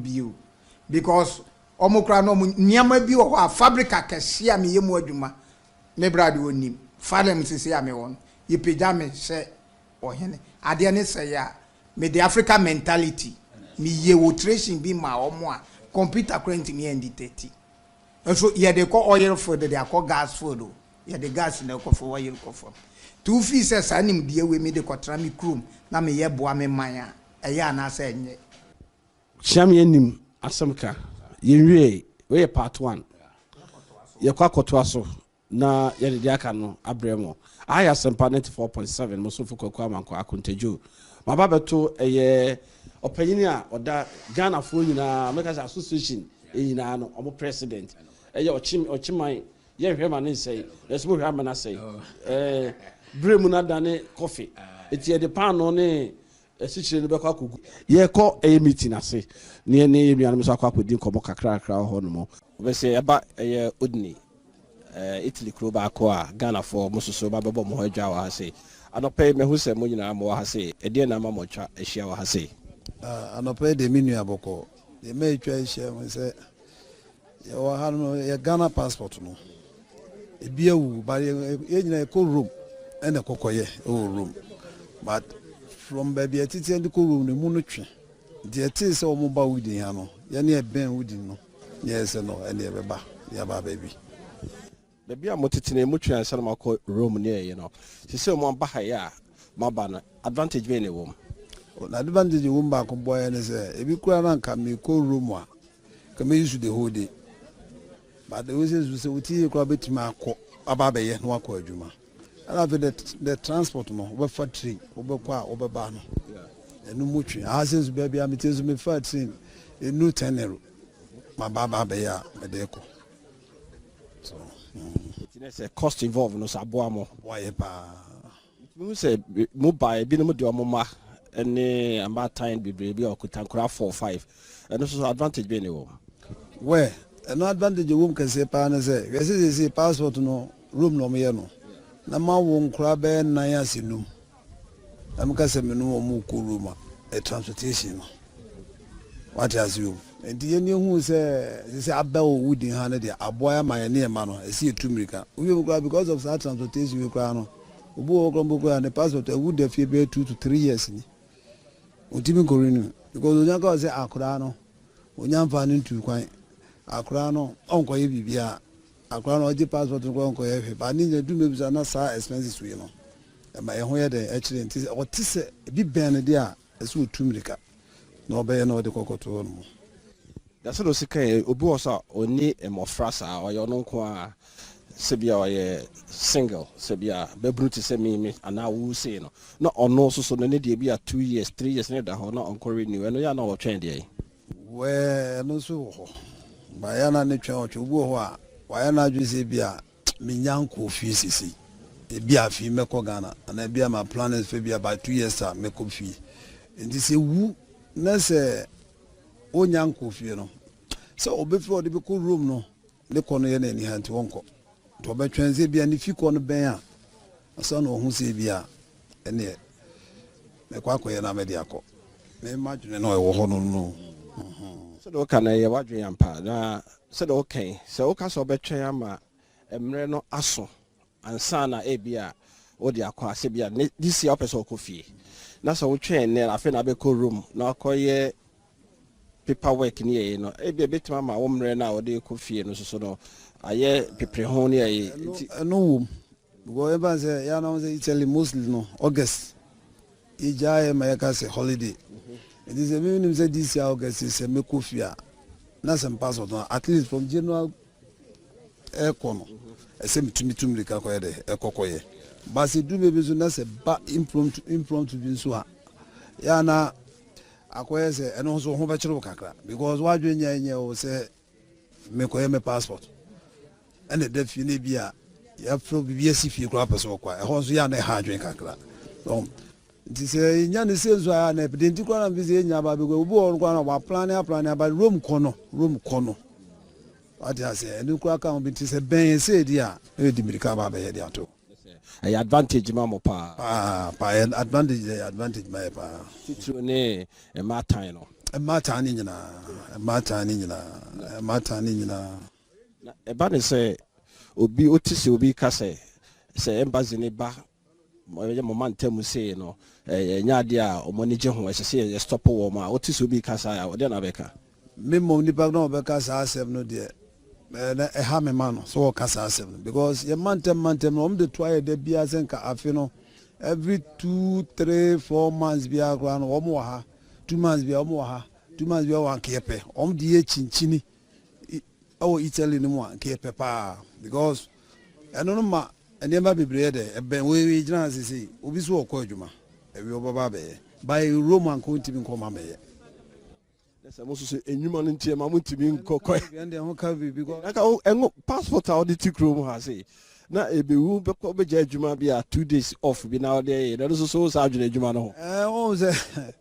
bio because omokra no niama bi wo a fabrica kese a me yemu adwuma me brade onim falem sisi a me won ye pejame se ohene ade ne se ya me the African mentality me ye wo tracing bi ma omo a computer current me end 30 so ye de ko oil food de akọ gas food o ye de gas na ko for oil ko for two fees sanim de we me de kotra me krum na me ye boa me man a eye ana sa enye Sham yenim Asempa yenwie we part 1 ye kwa koto aso na yɛde de aka no abrɛ mu ayɛ Asempa 94.7 mo so foko kwa manko Akonta ma ba beto ɛyɛ ɔpanyini a ɔda Ghana fo nyinaa make us association nyinaa no ɔmo president ɛyɛ ɔchiman yɛhwɛ ma ne nsɛi ɛso hwɛ ama na sɛi brɛ mu na dane coffee eti yɛde paano ne esikyire no bɛkɔ akɔgu yɛkɔ ɛyɛ meeting ase ne ne nuanom so akɔ akɔdi nkɔmmɔ kakra hɔ no mo ɔbɛsɛ ɛba ɛyɛ odini Italy kuro baako a Ghana for mo soso ba bɛbɔ mo ho adwa wɔ ha se anɔpɛ mehu sɛ mo nyinaa mo wɔ ha se ɛdeɛ na ma mo twa ahyia wɔ ha se anɔpɛ de me nua bɔkɔ de me twa ahyia mo sɛ yɛwɔ ha no yɛ Ghana passport no ebi awu ba yɛ nyinaa kɔ Rome ɛna kɔkɔyɛ ɛwɔ Rome but from baby atiti and ko room ne mu no twe de ati sɛ ɔmo ba wudi ha no yɛ ne ɛbɛn wudi no yes no ɛne ɛbɛba ya ba baby baby a motitine mu twe ansa ma kɔ Rome ne yɛ no sɛ mo ba ha ya ma ba no advantage be ne wom na advantage wom ba ko boy ne sɛ ebi kura na nka me kɔ Rome a ka me use the whole day but the way say uti kura betima akɔ aba ba yɛ no akɔ adwuma. And after the transport no we for train we kwa we ba no enu mutwe asensu baby am tezu me fa train enu tenero ma ba ya me de ko so it is a cost involved no sabo mo why pa me say mobile bi no mo de o mo ma ene amba time bebre bi okutankura 4-5 and so advantage be ne wo where an advantage wo can say pa na say we say passport no room no me no na ma wo nkura be nan asenum am ka se me no mo ko room a transportation what has you and the any who say abel wooden hand there aboya my near man no see etumrika we because of that transportation we kra no obo okrombo and the passport would have be 2 to 3 years ni otimi ko renew because onya ka say akura no onya mfa ne ntu kwan akura no onko ye bibia akura no oji passport ko onko ye ba ni nya du mebisa na sa expenses we no e ma ye ho ye de actually nti o ti se bi ben de a esu otumrika na obeye na ode kokoto no da so sika obi osa oni emofrasa oyo no nko a sebia oye single sebia bebruti se mi ana wu se no na ono so no ne de bia 2 years 3 years ne da ho na onko renew eno ya na wo twen de we no so ho ba ya na ne twen o twe obi ho a wa ya na adwu se bia minyanko fi sisi e bia fi meko Ghana ana bia ma plans fe bia by 2 years a meko fi ndi se wu na se onyanko fi no so obefi ode be ko room no le kono ye na ni hanti wonko to be twenze bia ni fi kono ben a so na ohun se bia ene me kwa koye na me dia ko me imagine no e wo ho no so do kana ye wadwen ampa na so do okay so o ka so be twen ama emre no aso ansa na e bia o dia kwa se bia this year person ko fie na so wo twen ne afi na be ko room na koye paperwork ni ye no e bia betima ma wo mre na wo de ko fie no so no aye pepre ho ni ye no go eba say ya na say Italy mostly no August ijaye ma yaka say holiday it is a minimum say this year August is a meko fia na some passport no at least from January ekono ese mitumi ka ko ye de ekokoye but say do maybe so na say ba impromptu bi so ha ya na akoye say eno so ho be kire kakra because wadwe nya o say meko ye me passport and the define bia ya pro bibia si fie kra person kwa e ho so ya na ha adwen kakra so nti se nya ne se zo ya na epidenti kwa na bize nya ba be go obu or kwa na wa plan ba room kono what ya say enu kwa ka obi ti se ben se di a e di mirika ba be ye di ato ay advantage ma mo pa advantage ma pa titru ne e matan no e matan ni nyina na e ba ne se obi otise obi ka se embassy ne ba mo man temu se no nya de a o moni je ho se stop wo ma otise obi ka sa o de na be ka me mo ni ba no be ka sa asem no de na e ha me ma no so ka sa asem no because ye man tem no de try de bia senka afi no every 2 3 4 months bia kwa no wo ha 2 months bia wo ha 2 months bia wa kepe de ye chinchini o Italy ni mo kepe pa because ɛno no ma nneɛma bebree de ɛbɛn we gyina sisi obi so ɔkɔ adwuma ebi ɔbaba bɛyɛ by roman ko ntimi nkɔma bɛyɛ sɛ mo so enyuma no ntie ma mo ntimi nkɔkɔ ɛnde ho ka bi because aka engo passport a ɔde ti krom ha sei na ebewu bɛkɔ bɛgya adwuma bi a 2 days off bi na ɔde yɛ na so sa adwene adwuma no ho ɔn sɛ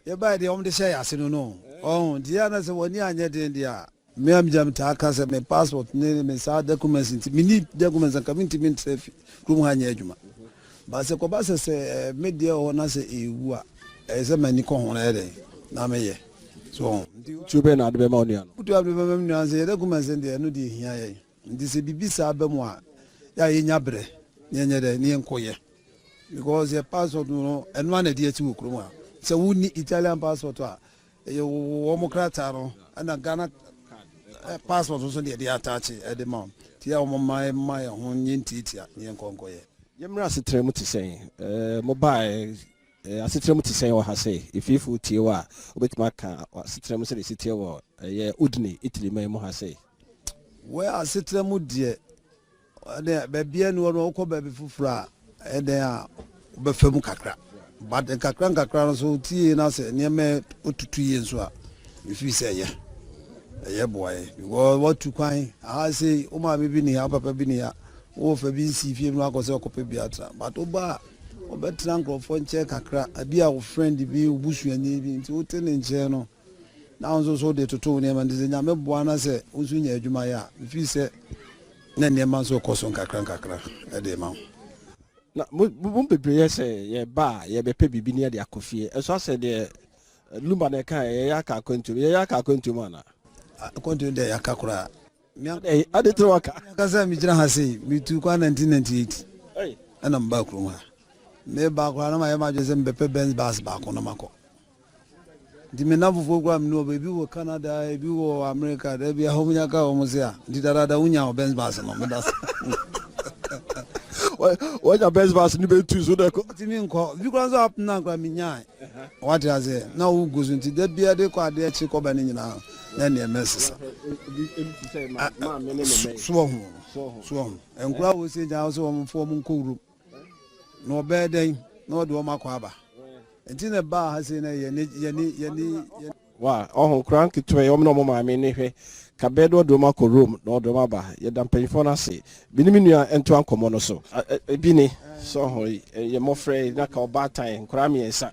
yɛba de ɔm de hyɛ yɛ ase no no ɔn dia na sɛ wɔni anyɛ den dia me am jam ta aka sɛ me passport ne me sa documents nti me need documents ka me ntimi ntrefi krom ha nyɛ adwuma ba sɛ kɔba sɛ me deɛ ɔ na sɛ ewu a ɛsɛ mani kɔ ho na yɛ na me yɛ so tube na ade be ma onua no utu ade be ma onua sɛ yɛde kuma sɛ deɛ no de hia yɛ nti sɛ bibi sa ba mu a ya yɛnya brɛ nyɛ de ne nkɔyɛ because your passport no ɛno na de ati wɔ kurom a sɛ woni Italian passport a ɛyɛ wɔ mo krata no ana Ghana passport so de attach ɛde ma ti ya mo mai ho nyintitia ne nkɔnkɔyɛ yɛmra asetrɛ mu te sɛn mobile asetrɛ mu te sɛn wɔ ha sɛ ififo tie wɔ a obetuma aka asetrɛ mu sɛ de sitie wɔ ɛyɛ Udine Italy man mu ha sɛ wɔ asetrɛ mu deɛ ɛde baabi no wɔ kɔ baabi fufura a ɛde a obɛfa mu kakra but kakra no so tie na sɛ nneɛma otutu yie nso a ifi sɛ ɛyɛ boy because what to kwan aha sɛ o ma bi ni ha papa bi ni ha o fa bi nsi fie mu akɔsɛ ɔkɔpɛ bi atra but oba ɔbɛtena nkurɔfoɔ nkyɛn kakra abi a wo friend bi obusuani bi nti wote ne nkyɛn no na nso so de toto nneɛma nti sɛ nyame boa na sɛ wo nso nya adwuma yɛ a ifi sɛ na nneɛma nso kɔ so kakra ɛde ma na mo bebree sɛ yɛ ba yɛ bɛpɛ bibi ne yɛ de akɔfie ɛso asɛ deɛ lumba na ka yɛ aka akɔntum ana akɔntum de yɛ aka kora ade tro aka kasa mi gyina ha sei mi tu kwa 1998 ana mba kurom ha me ba kora na ma yɛ ma dwe sɛ mbɛpɛ Benz bus ba ko na makɔ di me na fofo kora mi no ebi wɔ Canada ebi wɔ America da bi ha munya ka wɔ mo se a di dada unya Benz bus no me da wɔnya Benz bus ni be tu so da ko ti mi nkɔ bi kora so up na kora mi nya what ya say na wo go so nti da bia de kɔ ade akyi kɔ ba ne nyina na ne mesesa so enkura wo se ja so wo mfo mu nkɔwuru na ɔbɛ den na ɔde wo makɔ aba nti ne ba ha se na yɛni wa ɔho kran kitwe yom no mama me ne hwɛ ka bɛ do ma kɔ room na ɔdo ma ba yɛ da mpanyifo na se bi ne minua ento ankɔmɔ no so bi ne so ho yɛ mofrɛ na ka ɔba tan kra me ensa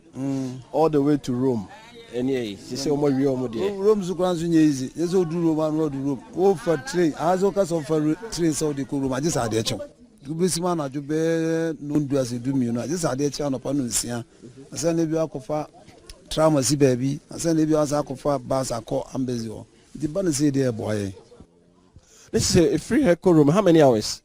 all the way to Rome any she say omo wie omo de Rome so kran so nye easy yeso do Rome no do Rome wo for train azo ka so for train so de ko Rome agisa ade echo gubisima na dwobe no ndu ase du mi no agisa ade echo no pa no nsia asa ne bi akɔfa trauma si baby asa ne bi asa akɔfa bus akɔ embassy ho the ban say there boy this is a free hair room how many hours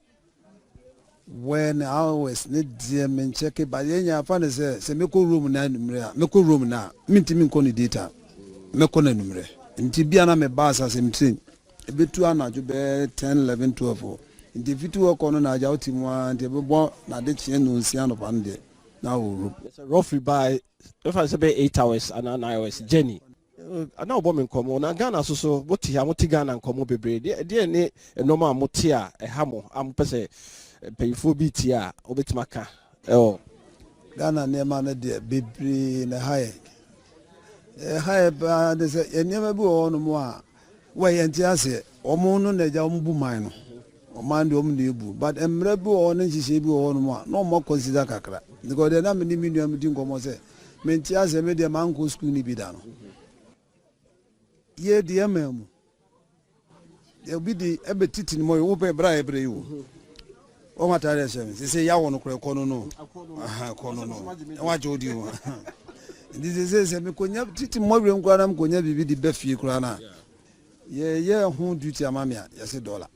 when hours ne die men check ba yenya fa ne se me ko room na numere a me ko room na mintimi nko ni data me ko na numere nti bia na me bus ase mtin ebetu anadwo be 10 11 12 nti fitu ko no na aja otimu a nti bebo na de chie no nsia no pa nde na wo room roughly by if I say 8 hours and 9 hours journey ana obo me nkomo na Ghana so boti ha moti Ghana nkomo bebre de ne enoma moti a eha mo ampese payfo bi ti a obetima ka Ghana ne ma na de bebre na haye ba de se enema bi wo no mo a we yenti ase omo no na ja ombu man no o man de omo na ebu but emre bi wo no nhihye bi wo no mo a no mo consider kakra because de na me ni minua me di nkomo se menti ase me de man ko school ni bi da no ye de amam ye bi di ebetiti ni mo yo pe bra ebre yo o matare se se ya wono kure kono no aha kono no wa jodi o ndi se me konya titi mo we nkwa na konya bibi di befie kura na ye ho duty amamia ye se dollar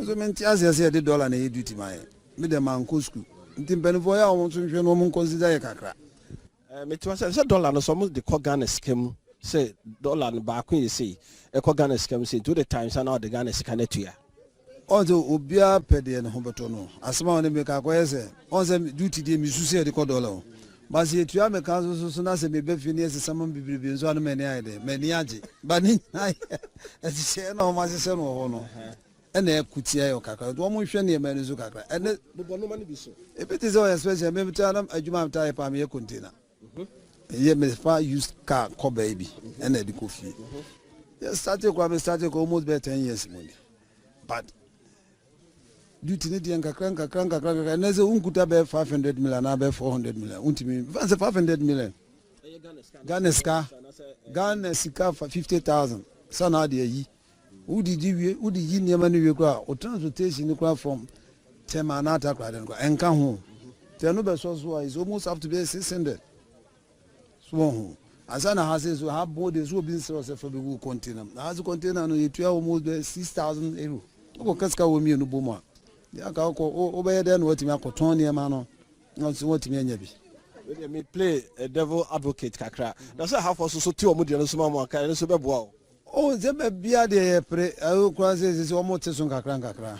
so menti ase se de dollar na ye duty ma ye me de man ko school nti mpenfo ya o so hwe no mo consider ye kakra me to say dollar no so mo de Ghana scam say dollar no ba ko ye say e Ghana scam say to the times and all the Ghana scam to ya onzo obia pede ne hobeto no asema one me ka koye se onze duty de misuse de ko dollar basi etua me ka so na se me be fini ese samam bibribi nso anu me ne aide me ni age ba ni ai ese se no ma se no ho no ene kutia yo kakra do mo hwe ne ma ne so kakra ene bobo no ma ne bi so e bit is o especially me tell adwuma mta pa me container ye me fa use car ko baby ene di kofi yes started ko almost be 10 years money but duty ne di kakra ene se unkuta be 500 million na be 400 million untimi fanse 500 million Ghana sika for 50,000 sana de yi udi yi niam na wie kwa o transportation ni kwa from tema na ata kwa den kwa enka ho te no be so is almost up to be 600 so ho asana ha say so ha body so bi nsero se for be container na ha container no yetu almost be 6,000 euro ko kaska wo mi no bomu a ya ka ko o be den watimi akoton niam no no so watimi anya bi me play a devil advocate kakra na say half so ti o mo de no so ma mo aka no so be boa o ze be bia de pre o kwa se o mo te so kakra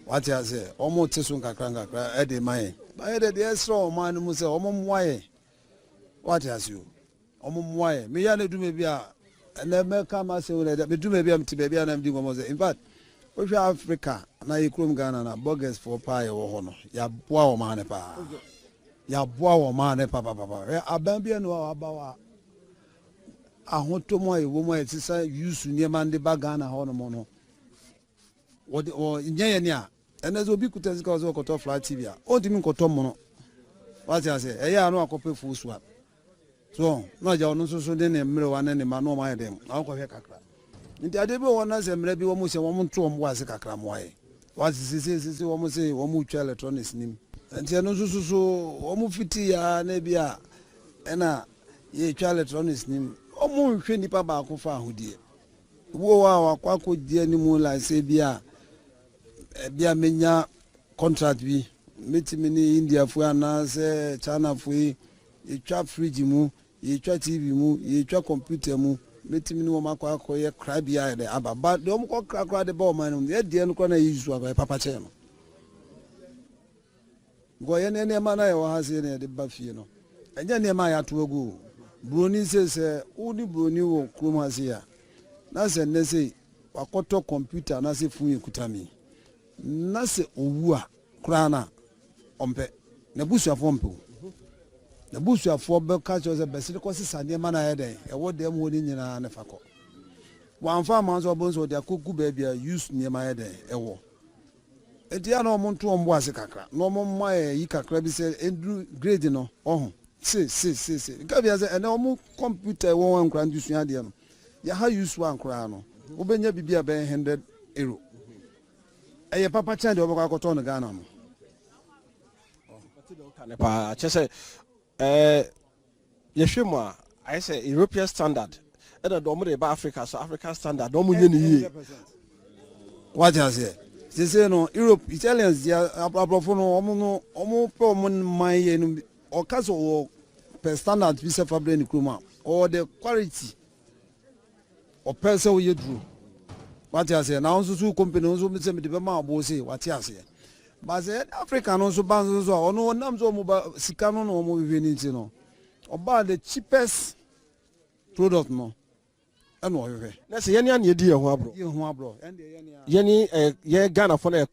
what ya say o mo te so kakra e de man ba e de extra o man mu se o mo moaye what ya say o mo moaye me ya na du me bia na me ka ma se o de me du me bia mti bia na mdi ngomo se in fact o hwa Africa na yikrom Ghana na burgers for pie wo ho no ya boa o man pa ya boa wo man papa aban bia no abawa ahoto mo ewo mo etisa use niema ndi baga na ho no mo no wo nyeye ni a enezo obi kuta sika zo koto flat tv a o dimi koto mo no what you say eya no akope full swap so no ja ono so de ne mre wa ne ma no ma dem akọ hwe kakra nti ade bi wona se mre bi wo mo se wo mo nto mo ase kakra mo aye what sisi wo mo se wo mo twa electronics nim nti eno so wo mo fiti ya na bia ena ye twa electronics nim o mo hwe nipa ba ko fa ahodie wo wa akwa ko die ni mu la se bia menya contract bi metimi ni India fu ana se China fu ye twa fridge mu ye twa TV mu ye twa computer mu metimi ni wo makwa ko ye crab ya de ababa de mo ko kra de ba o man no ye die no ko na yisu aba papa che no go ye ne ma na ye wa ha se ne de ba fie no enye ne ma ya to agu broni se uni broni wo krom ha se ya na se ne se wakoto computer na se fu ye kutami na se owu a kra na ompe na busuafo mpe na busuafo be ka cho se besile ko sisa ne ma na ye den e wo dem wo ni nyina ne fako wan fa man so bon so de akoku ba bia use ne ma ye den e wo etia na omo nto ombo ase kakra na omo mma yi kakra bi se endru grade no ohun se ka bia se ene omo computer wo wan kra ndu sua de no ya ha use wan kra no wo benya bibia be 100 euro eye papa chande obo ka koto no Ghana no pa chese yehwemu a I say European standard and the domo de ba Africa so African standard domo nye ni yi what you say say no Europe Italians dia abrofo no omo pe omo man ye no o kaso o per standard bi se fabre ni kroma or the quality o person we do what you say now so company so me say me de be ma bo say what you say but say Africa no so ban so ono nam so mo ba sika no no mo we ni ti no oba the cheapest product no eno we na say yeni an ye di ho abro yeni ye Ghana for na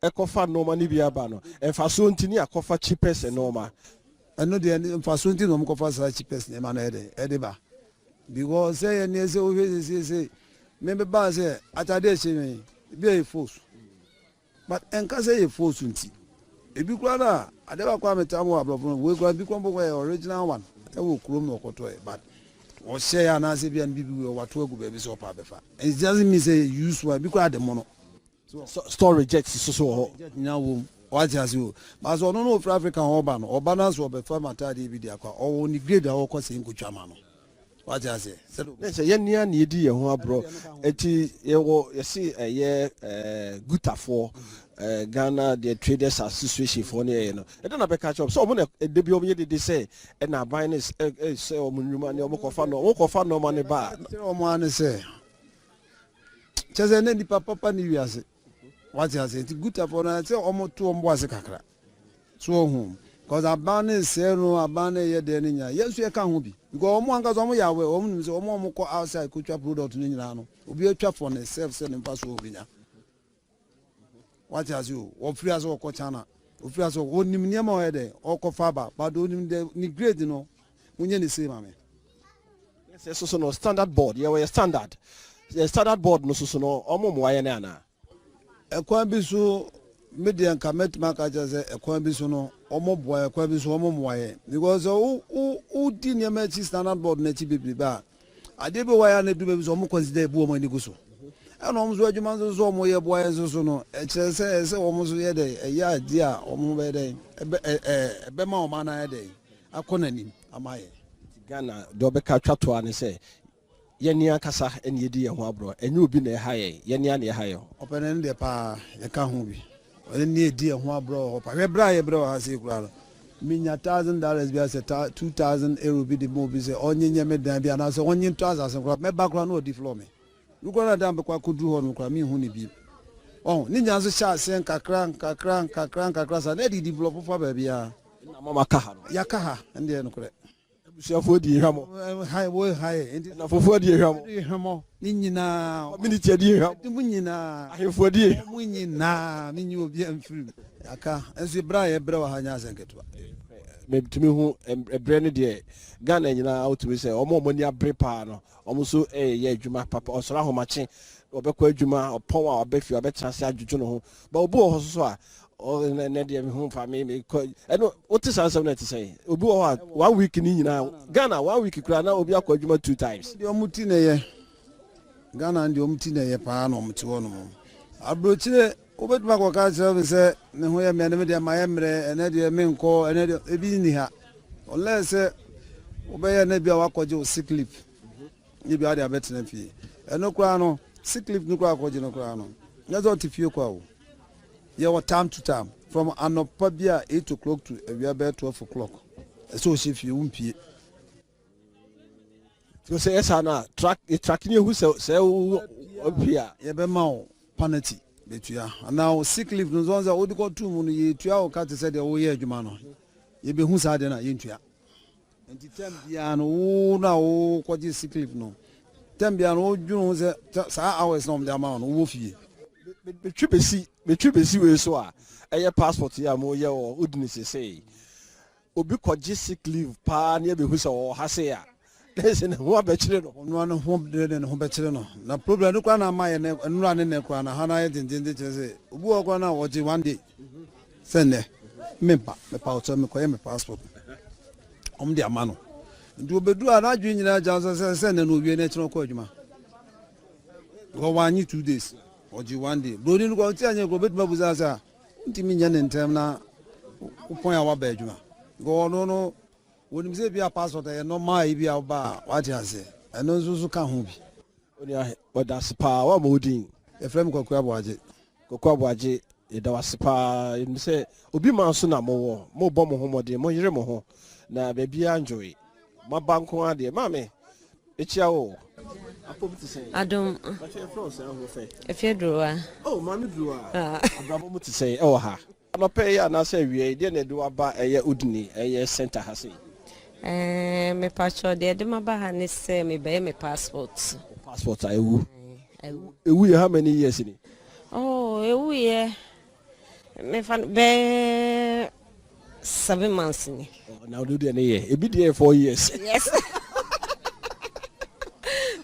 eko fa normal ni bia ba no fa so ntini akofa cheapest normal eno de fa so ntini no mo kofa sa cheapest ne ma na ede ba because say yeni say o say me be ba say atade che me bi e force but enka say e force nti ebi kura na ade ba kwa metamo abrofo we kura bi kwa mbo original one e wo krom no koto e but o say ya na say bi an bibi we wato agu ba bi so pa befa it doesn't mean say use one bi kura de mono so storage jet so ho jet nya wo what you say but so no for African oba no oba na so be fa matade bi dia kwa o ni grade a wo ko say nkotwa ma no what you say say yeni an ye di ye ho abro eti ye wo ye see gutafo Ghana the traders association for ne no e don't be catch up so omo na de bi omo ye de say e na ban is say omo nwuma ne omo kofa no money ba omo an say cheze ne di papa ni wiase what you say ti gutafo na say omo to omo ase kakra so ohun cause abane say no abane ye de ne nya yesu e ka ho bi because omo anka so omo yawe omo nim say omo ko outside ko twa product ni nyina no obi atwa for ne self say ne mpa so obi nya what has you or free as or cochana or free as or one nimniamo head or cofaba but don't ni grade no when you say mammy. Yes, so no standard board. Yeah, we standard. The standard board no so no omo mwayenana. Ekwabiso media kamet makaja say ekwabiso no omo boy ekwabiso omo mwaye because who di nyama chi standard board na chi bibi ba ade be waya na du be so omo consider bu omo ni guso ana omo so adwuma so omo ye boy so no e kire se omo so ye de e ya di a omo be de ebe ma omo na ye de akonanim amaye Ghana do be ka twato ani say yeni akasa eni edi ye ho abro enyu obi na ha ye yeni ana ye ha ye openen de pa ye ka ho bi eni edi ye ho abro pa we bra ye bra ha se kura minya $1,000 bi ase 2,000 euro bi de mo bi se onyenye me dan bi ana so onyen 2,000 kura me background no di floor me nuko na dan be kwa kudu ho no kura mi hu ni bi oh ni nya so sha se kakra sa na di develop for ba bia na mama ka ha no ya ka ha ende no kura busuafo di hwamo hi na fofo di hwamo ni nyina minute di hwamo mu nyina ahefo di mu nyina ni nyu obi amfiri aka enso bra ye bra wa hanya asenketwa me tumi hu ebre ne de Ghana nyina outumi say omo ni abre pa no omo so ye adwuma papa osora homache obekọ adwuma opon a obefi obetranse adwudwo no ho ba obi ho so a o ne de me hu fa me eno what is answer na to say obi ho 1 week ni nyina Ghana 1 week kura na obi akọ adwuma 2 times de omuti ne ye Ghana de omuti ne ye pa na omuti wo no Abrokyire obetuma ko ka se se ne ho ye me ne de ma ye mre ene de me nko ene de ebi ni ha unless obeye na bia wakoje o sick leave ni bia de abetena fie eno kura no sick leave ni kura akoje no kura no nyazo tifie kwa o ye wa time to time from anopa bia 8 o'clock to we be 12 o'clock so she fie umpie so say esa na track ni hu se opia ye be ma o penalty betua now sick leave no zonza odiko tu mu no ye tua o ka te se de wo ye adwuma no ye be hu sa de na ye ntua enti tem bia no wo na wo kwaji sick leave no tem bia no dwunu se sa hours no de ama no wo fie betwi besi we so a eye passport ya mo ye o udini say obi kwaji sick leave pa na be hu se o ha se a lese na ho abechire no no ho de no ho bechire no na problem no kwa na ma ye ne nura ne kwa na ha na ye dindin chire se obi wo kwa na wo ji one day sene me pa o to me kwa ye me passport omde amano ndu obedu anadwu nyina janso se ne no wie na chiro kwa adwuma go wanyi 2 days oji one day broni no kwa ti anya go bedu mabuza sa ntimi nya ne ntem na upon ya wa ba adwuma go no wonim se bia passport e normal e bia ba wati ase eno nzuzu ka ho bi oni a oda spa wa modin e frem kokwa aboaje e da wa spa ni se obi man so na mo bo mo ho modin mo yire mo ho na baby enjoy ma banko ade mame echia wo apom ti say adom ba che from say ho fe efie droa oh mame droa abrabo mo ti say e wo ha anope ya na say wie de na do aba eye udini eye center ha say me pacho de ma ba ha ne se me be me passport ewu ye how many years ni oh ewu ye me fan be 7 months ni now do de ye e bi de 4 years yes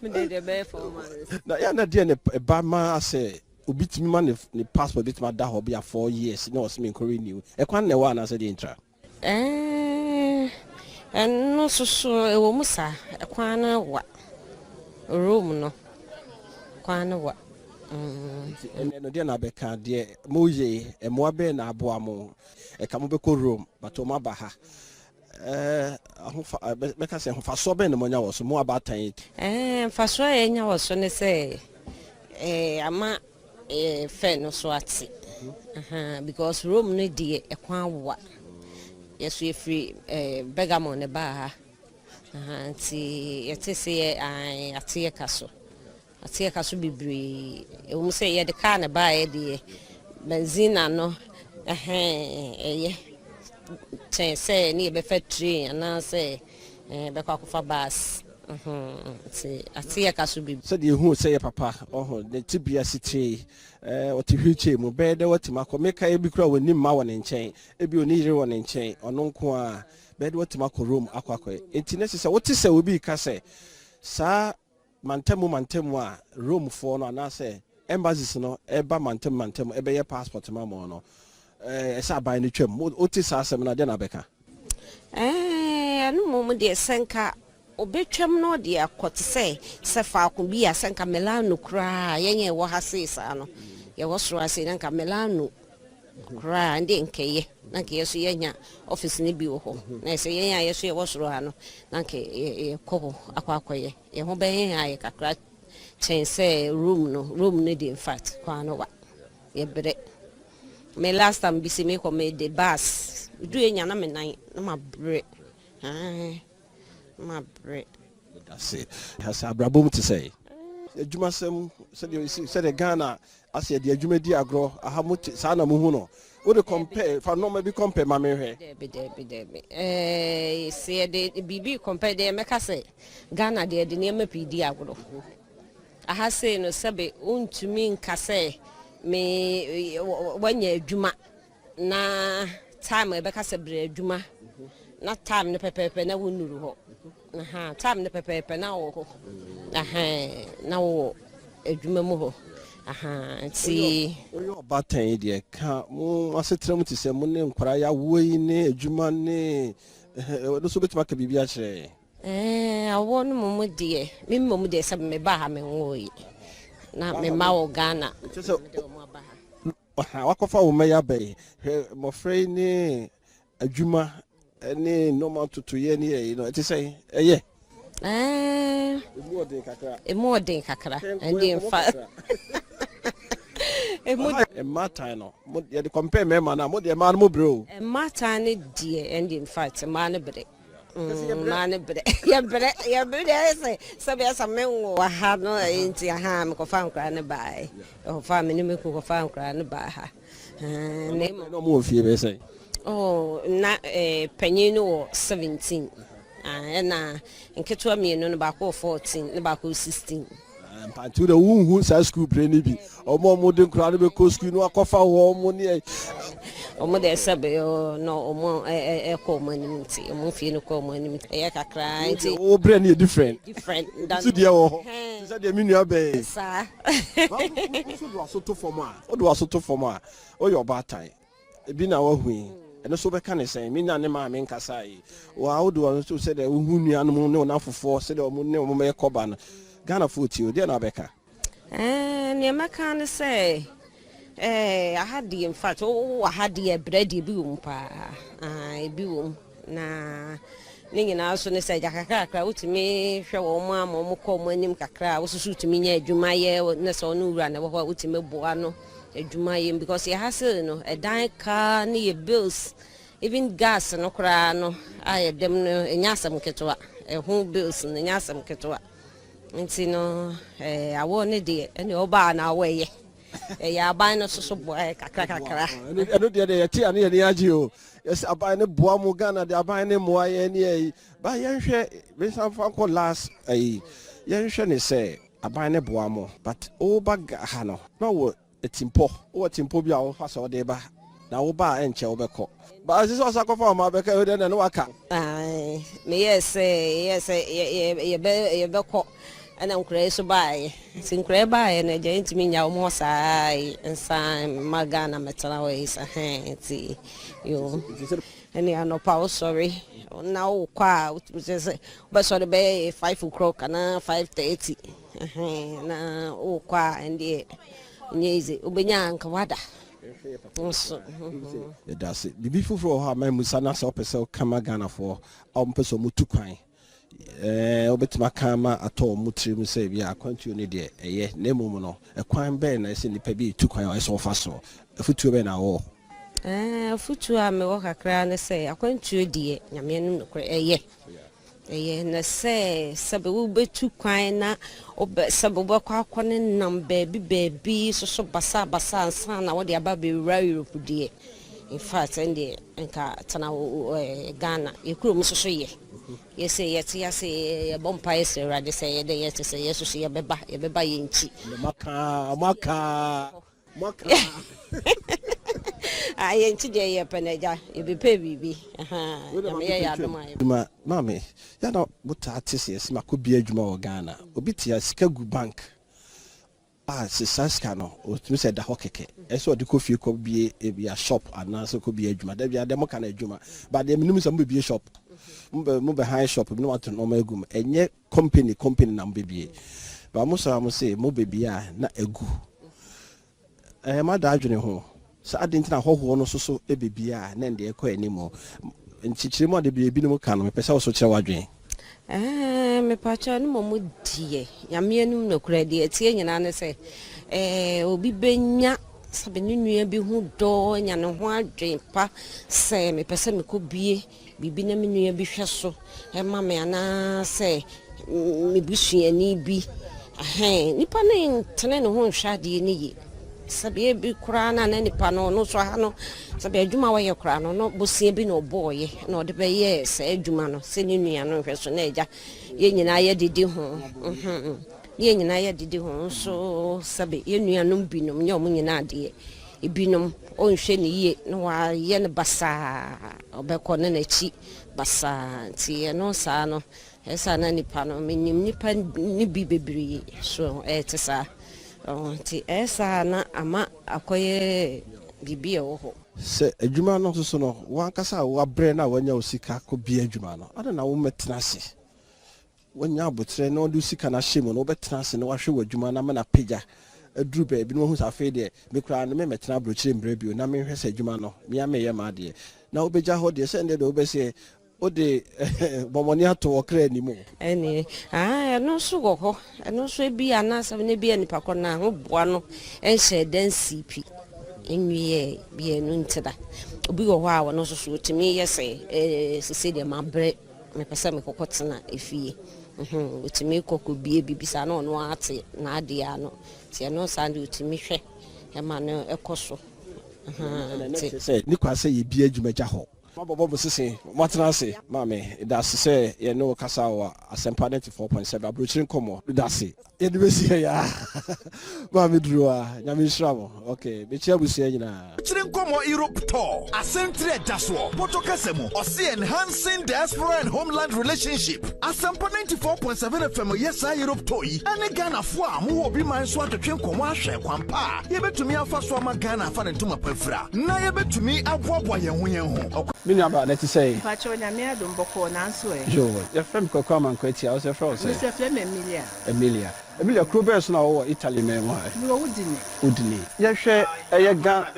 me de be 4 months na ya na de ne ba ma say obitimi ma ne passport bitimi da ho bia 4 years na o se me ko renew e kwan na wa na say de intra no so ewo musa kwana wa room no kwana wa no de na be ka de moye mo abe na aboa mo e ka mo be ko room but o ma ba ha ahofa be ka se hofa so be no nya wo so mo aba tan fa so e nya wo so ne se ama fe no so ati because room no de e kwan wa yes we free Bergamo ne ba ha anti yete se atie kaso bibiri e wo se ye de car ne ba ye de benzina no ye ten se ni be fa train na se be kwa kufa bus See, I see a casubi. Said you who say papa, oh, the tibia city, what you reach him, bed, what Timako make a big crow with him, Mawan in chain, a be neither one in chain, or non qua, bed what Timako room, aquaque. It's necessary. What is say will be Casse, Sir Mantemu, room for no, and I say, embassies no, eba Mantem, ebe your passport, mamma no. Esa by the trim, what is our seminar, then Abeka? No moment, dear Senka. Obetwam no de akɔte sɛ faako bi asenka melano kra yenye wo ha sesa no ye wo soro ase nka melano kra ndi nkeye na nke yeso yenya office ni bi wo ho na sɛ yenya yeso ye wo soro ha no na nke ye kɔ akwakoye ye ho ben ha ye kakra chen sɛ room no de in fact kwa no wa ye bere me last time bi se me ko me de bus du enya na me nan na ma bere my bread. That's it. Has a brabum to say. Jumasem said you said a Ghana. I said the Jume Diagro. I have much Sana Muhuno. Would you compare? If I know maybe compare my mirror. Say the BB compare the Mecase Ghana, the name of Diagro. I have say no sabe to mean Case me 1 year Juma na time Becase bread Juma. Not time the pepe na wunu ho. Time the pepe na wo ho. Na wo edwuma mu ho. See you about 10 dear ka mo asetrem ti se mo ne nkwara ya wo yi ne edwuma ne do so betima ka bibia kire. Awo no mo de me mo de se me ba ha me wo yi. Na me ma wo Ghana. Wakofa wo me ya be mo frey ne adwuma any normal to ye ni it is say yeah more than kakra and in fact a matino you compare me man mo de man mo bro a matani dear and in fact a man bre ya bre say sabe asa men wo ha no enti ha me ko fa nkra ne bai o fa me ni me ko fa nkra ne ba ha no mo fie be say. Oh, na penino 17. Na nketua mienu no ba ko 14, no ba ko 16. Pantu the who sa school brain bi. Omo de nkura no be ko school no akofa wo omo ne. Omo de sabe no omo ko manimiti. Omo fie no ko manimiti. E kakra nti. O brain is different. Different than. So dia wo. So dia minu abe. Sa. So do aso to forma. O do aso to forma. O your bad time. E bi na wa hu. And so be can say, me na ne ma me nkasa yi. Wa wo do so say the hu nuanom ne na fofo say the omo ne omo me koba no. Ghana foot you, dear Nabeka. Ne meka say, I had the in fact, I had the bread boom pa. I boom na. Ning also ne say jakakra uti me hwe wo ma mo ko mo anim kakra wo susu uti me nya adwuma ye ne so no wura na wo uti me boa no adwuma ye because you hustle no a dan car ne bills even gas no kra no aye dem no enyasam ketwa ho bills no enyasam ketwa nti no awo ne de ene oba na aweye ya ban no so boa kakra eno de ti ane ye agi o yes aban ne boa mu Ghana de aban ne moa ye ne ba ye hwe be sanfa ko last ye hwe ne say aban ne boa mu but oba ha no na wo etimpo bi a wo fa so de ba na wo ba enche wo beko ba asi so sakofa ma beka we de ne waka me yes ye beko ana nkure so bae sinkure bae na je ntimi nya mo sai nsan magana metala we isa ti yo any no power sorry now kwa say but so be 5 o'clock na 5:30 na o kwa ndie nyeze obenya nka wada nso that's it the before for ha my musana so pese kama Ghana for ompeso mutukwan obetima kama ato mutrim say bia akwantu ne de eye na emum no ekwan be na ese nipa bi tukwan o so fa so afutu be na wo afutu a me wo kakra ne say akwantu de nyame no kore eye na say sabe wo betu kwan na sabe wo kwa akone nam baby so basa ansa na wo de aba be Europe de in fact nka tana Ghana ekuro mu so ye Yes, yes, yes, a bumpire, sir. I say, yes, to say, yes, to see a beba, yenchi. Maka. I ain't today, Penaja, you be pay, baby. Mammy, you know what artist is, my could be a Juma or Ghana, Obitia Skagu Bank. Saskano, or to say the hockey. As what the coffee could be a shop, and also could be a Juma. There be a democana Juma, but the minimum some be a shop. Move high shop, no one to know my gum, and yet company number be. But most I must say, more baby, not a goo. I am a dodging home. So I didn't know who so a baby, and then they acquire anymore. And Chichimo, the baby no can, my person also chawadring. Me pacha no mo die ya me anum no kura die tie nyina ne se obi benya sabe ne nua bi hu do nya ne ho adwen pa se me pese me ko bie bibi na me nua bi hwe so ma me ana se me busuani bi nipa ne tene ne ho hwa die ne ye sabe bi kura na nipa no so ha no sabe adwuma wa ye kura no bosie bi no boye na ode be ye se adwuma no se ne nua no hwe so na eja ye nyina ye didi ho ye nyina ye didi ho so sabe ye nua no binom nye omu nyina ade e binom o nhwe ne ye no wa ye ne basa obekọ ne na chi basa ti no sa no esa na nipa no menim nipa ni bi bebiri so tesa ti esa na ama akoye bibi ho se adwuma no so no wan kasa wa bre na wanya osika ko bi adwuma no ada na wo metena se wanya abotre na odu sika na hye mo no betena se na wa hwe wadwuma na na pagya aduru ba bi no hu sa fe de me kura no me metena Abrokyire mbre bio na me hwe se adwuma no me ya me ye ma de na obegya ho de se nde de obese ode bomoni ato okra ni mo eni no so go ho no so bi ana sa ne bi anipa ko na ho boa no enhye dan CP enwie bi enu ntida obi go ho a wono so so timi yese se de mabre me pesa me kokotena efie utimi kokko bie bibisa na ono ate na ade ya no tie no sande utimi hwe e ma no ekoso se ni kwa se ye bie adwuma gya ho Bobo sisi matena se mame da se ye no kasa wa Asempa 94.7 Abrokyire Nkomo da se ye de besi ya mame druwa nyame shramo okay be chia busi nyina Abrokyire Nkomo Europe tour Asentre daso potokasemu osi enhancing diaspora and homeland relationship Asempa 94.7 FM yesa Europe tour yi ane Ghana fo a mo obi man so atwetwe nkomo ahwe kwampa ye betumi afa so ama Ghana afa ne ntoma pafra na ye betumi aboaboa yen ho Mini about let say Pacho na me adom boko na nso e. Jo, your friend ko come and kweti, I was your friend say. Mr. Flem Emilia. Emilia Krobers na wo Italy me mo. Mi wo Udini. Ye hwe eye ga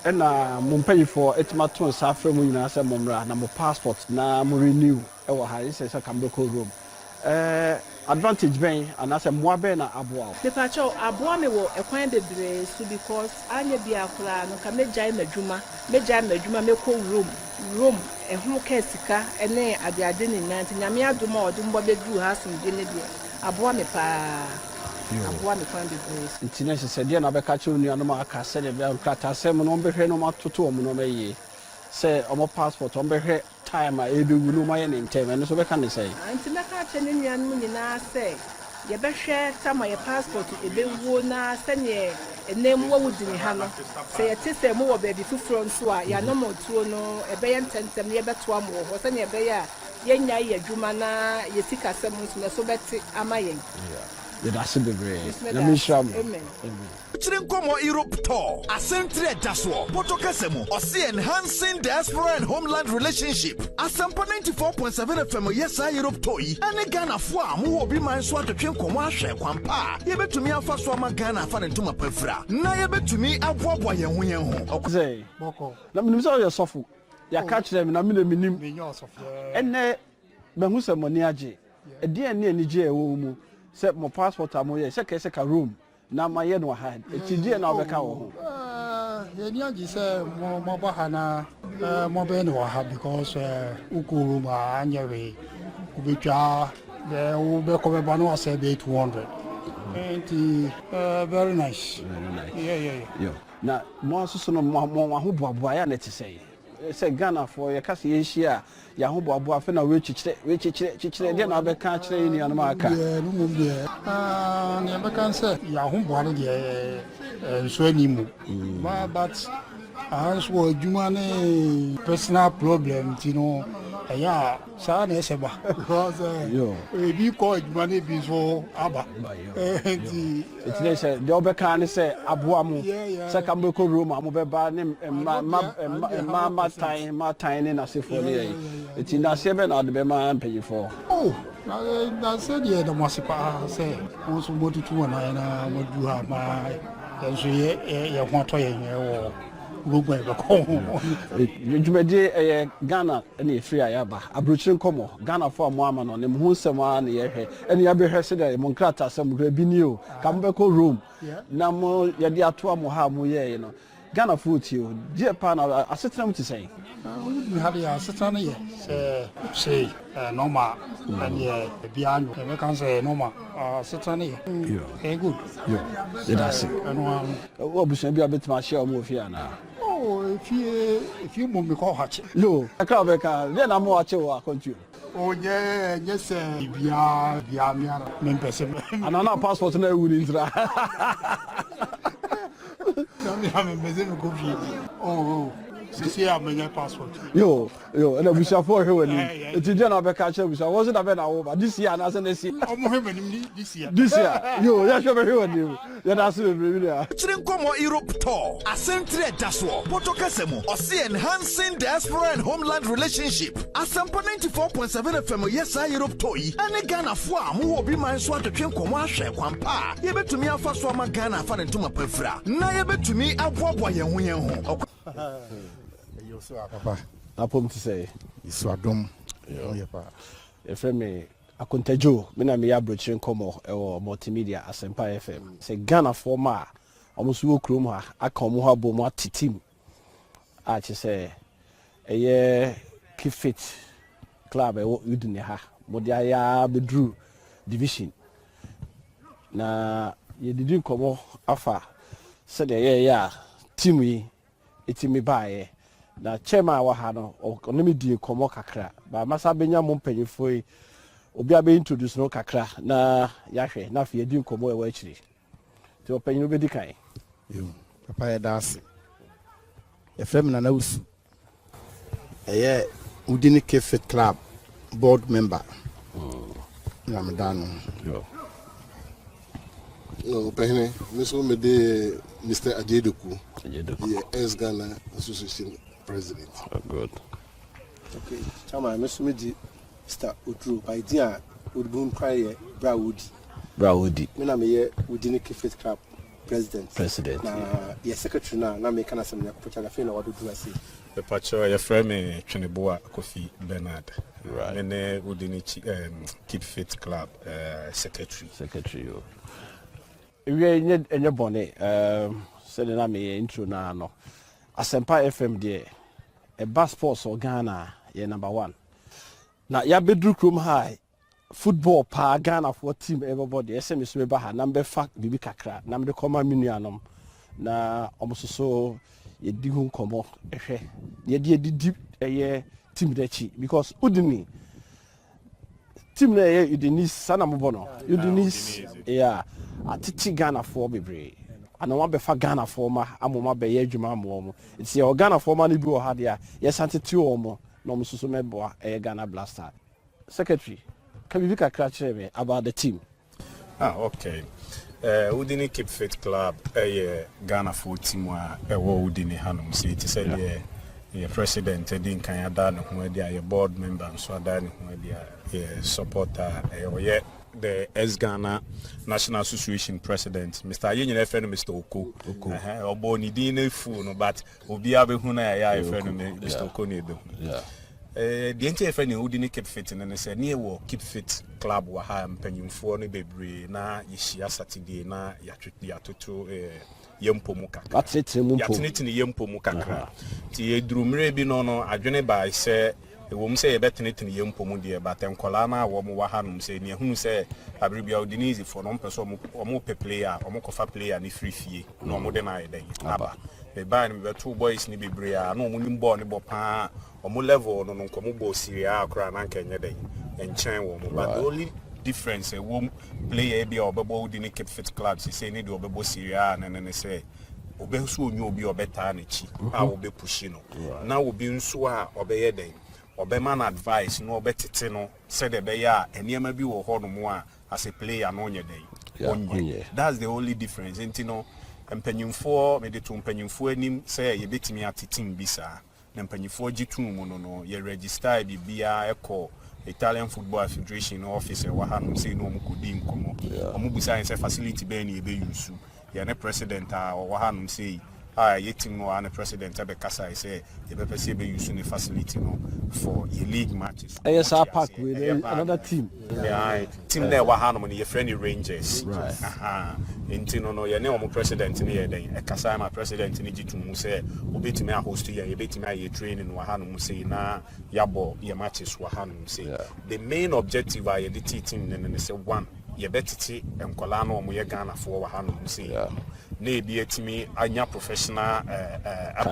na mo mpanyifo etimato nsa afra mu nyina se mo mra na mo passport na mo renew e wo ha ise se kam ko room. Advantage ben and as a moabe na aboa. The pacho aboa me wo ekwan bebre so because anya bia kula no ka mejai madwuma me ko room ehun ka sika ene ade ni nanti nyame adoma odum bo bedru ha som de ne dia aboa me pa aboa me kwan bebre ntina se de na be ka che onu no ma aka se de be krata se mo no behwe no ma toto mo no maye se omo passport on behwe time a edu no ma ye ne ntem ene so be ka ne say anti me ka che ne nua no nyina se ye behwe time ye passport ebewo na se ne enem wo wudini ha no se ye tese mo wo baby fufuro nso a ya no motuo no ebe ye ntentem ye beto am wo ho se ne ebe ya ye nya ye adwuma na ye sika sem nso so beti ama ye ye da se bebre na mi sham amen Abrokyire Nkomo Europe tour Asentre daso potokasemu osi enhancing diaspora and homeland relationship Asempa 94.7 FM yesa Europe tour yi ane Ghana fo a mo obi man so atwetwe nkomo ahwe kwampa ye betumi afa so ama Ghana afa ne ntoma pafra na ye betumi aboaboa yen ho say boko na minim so ye sofo ya ka kire me na me minim enne be hu se moni age e de ne ani je e wo mu se mo passport amo ye se ka room na ma ye no ha ti die na obeka wo ho ye ni agi se mo ba hana mo be no ha because ukuru ma anyewe ubetwa the ube ko be ba no say be 200 and very nice yeah yo na mo so no mo ho boaboa ya na ti say say Ghana for your case year, Yahubo Abuafena, which then I'll be catching in America. Never can say Yahoo, so anymore. But as for human personal problems, you know, yeah, because if you call it money before Abba, it's the Obekan say Abuamu, second book room, I'm over Barnum and Mamma Time in a Symphony. It's in a 7 or the Bema pay for. Oh, I said, yeah, the Masipa say, also what to and I would you have my, and so yeah, want to Jumede Ghana any free ayaba Abrokyire Nkomo Ghana for Moama no nem hu sema na ye hwe ene ya be hwe se de monkrata asem gra bi ni o kam be ko room na mo ye de ato am ha mo ye no Ghana foot you je pa na asetram ti sei we have ya asetram ye say normal and ye bianu e can say normal asetram ye good that's it obusan bi abetima share mo fi ana. If you move me call hatch. No, I can't make a then I'm watching what country. Oh, yeah, yes, Bia, Memperson. And I'm not passport no wouldn't try. Oh, see, I'm in your passport. Yo, and we shall for her. It's a general catcher. I wasn't a bit over this year, and as an SC. This year. Yo, that's your very you. That's Nkomo Europe tour. Asempa Daswo. Potoka Semo. Osi enhancing diaspora and homeland relationship. Asempa 94.7 FM. Yes, I Europe tour. Ane Ghana fwa mu obi man so atwetwe nkomo ahwe kwampa. Ye betumi afa so ma Ghana afa ne ntoma pafra. Na ye betumi aboabo yen ho. Papa, apom to say, it's Adom. A friend me, Akonta Joe, Mina me Abrokyire Nkomo, or multimedia Asempa FM. Say Ghana for ma, almost walk room ha, Akomo Bomo team. I just say, a year keep fit club, I walk with ha, Modia Bedrew division. Na ye didn't come afa, said yeah, Timmy, it's me by. Na chema wa ha no onemi di nkomo kakra ba masa benya mo mpanyefo yi obi abe introduce no kakra na yahwe na fe di nkomo e wa akiri ti opanyin obedi kan yo papa ya das e frem na usu eye udini kefet club board member na medano yo no pehne miso me de Mr. Ajedoku yeah ex-Ghana Association President. Oh, good. Okay, Chama, Mr. Mr. Udru, by dear, Udbun Cry, Browwoody. When I'm here, Udini Kifit Club President. Yes, Secretary now, make an assembly, Pachagafina, what do I say? The Pacho, your friend, Cheneboa Kofi Bernard. Right. And Udini Keep Fit Club Secretary. We are in your bonnet, sending me intro now. Asempa FM there, a bus force or Ghana, yeah, number one. Now, ya bedroom room high, football pa Ghana for team everybody, SMS Webaha, number fact, Bibi Kakra, number common minianum. Na almost so ye digun komo, ye deep a year team dechi, because Udini team there, Udinis, Sanamobono, Udinis, yeah, a teaching Ghana for Bibre. And I want to be Ghana former. I'm on my bay, Jumam. It's your Ghana former Libu Hadia. Yes, anti two or more. No, Mrs. Mebo, a Ghana blaster. Secretary, can you look at Cratch about the team? Okay. Udini Keep Fit Club, a Ghana full team, a Udini Hanum City, say, a president, a Din Kanyada, who they are a board member, and so then who they are a supporter, the ex-Ghana National Association President, Mr. Yen FN, Mr. Oko. Oboni dine funo, but Obi Abe Huna, FN, Mr. Oko Nedo. The entire FN who didn't keep fit and they said, near war, keep fit club, Waham, Penny for no baby, na Yishia Saturday, na Yatutu, Yempomuka. That's it, Yatinitin Yempomuka. Tia Drumre Binono, I journey by say. wom say yebetene ye mpomu de but enkola na wo mo wa hanum say ne hunu say abribia odinizi for no person omo pe player omo kofa player ni free fie no mo de na yeden aba be ba ni be two boys ni bebre a no mo nim ball ni bo pa omo level no nkomo bo siria akra na nkenye den enchen wo mo but the only difference wom player be obebo Udini Cape Fit Club say ni de obebo siria na ne say obesu onyu obi obeta na chi a obe pushi no na obi nso a obeye den obema na advice no obetete no said be ya eniema bi wo ho no mo a as a player no nye den that's the only difference intino empanyimfo me de to empanyimfo anim say ye betimi atitim bisa na empanyimfo gitu mu no ye register bibia eko Italian Football Federation office wa hanum say no mukudi nkomo omu busa say facility be ni ebe use ya ne president a wa hanum say yetim no an president be kasa say ye be pese be use the facility no for your league matches yes park with another team team there wa hanum ni ye friendly Rangers right intino no ye ne omu president ni ye den e kasa ma president ni jitum say obetimi a host ye betimi a ye training wa hanum say na yabo ye matches wa hanum say the main objective are the team ne say one ye betiti enkola na omu ye Ghana for wa hanum say na ebi etimi anya professional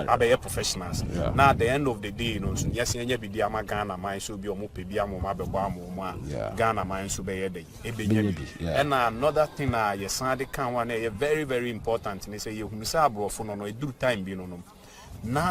abeye professionals na at the end of the day no so yes anya bi dia ma Ghana man so bi omo pe bi amoma bebo amoma Ghana man so be ye dey ebenya bi and another thing na ye san de kan one very very important ni say ye hunu say abrofo no eduru time bi no na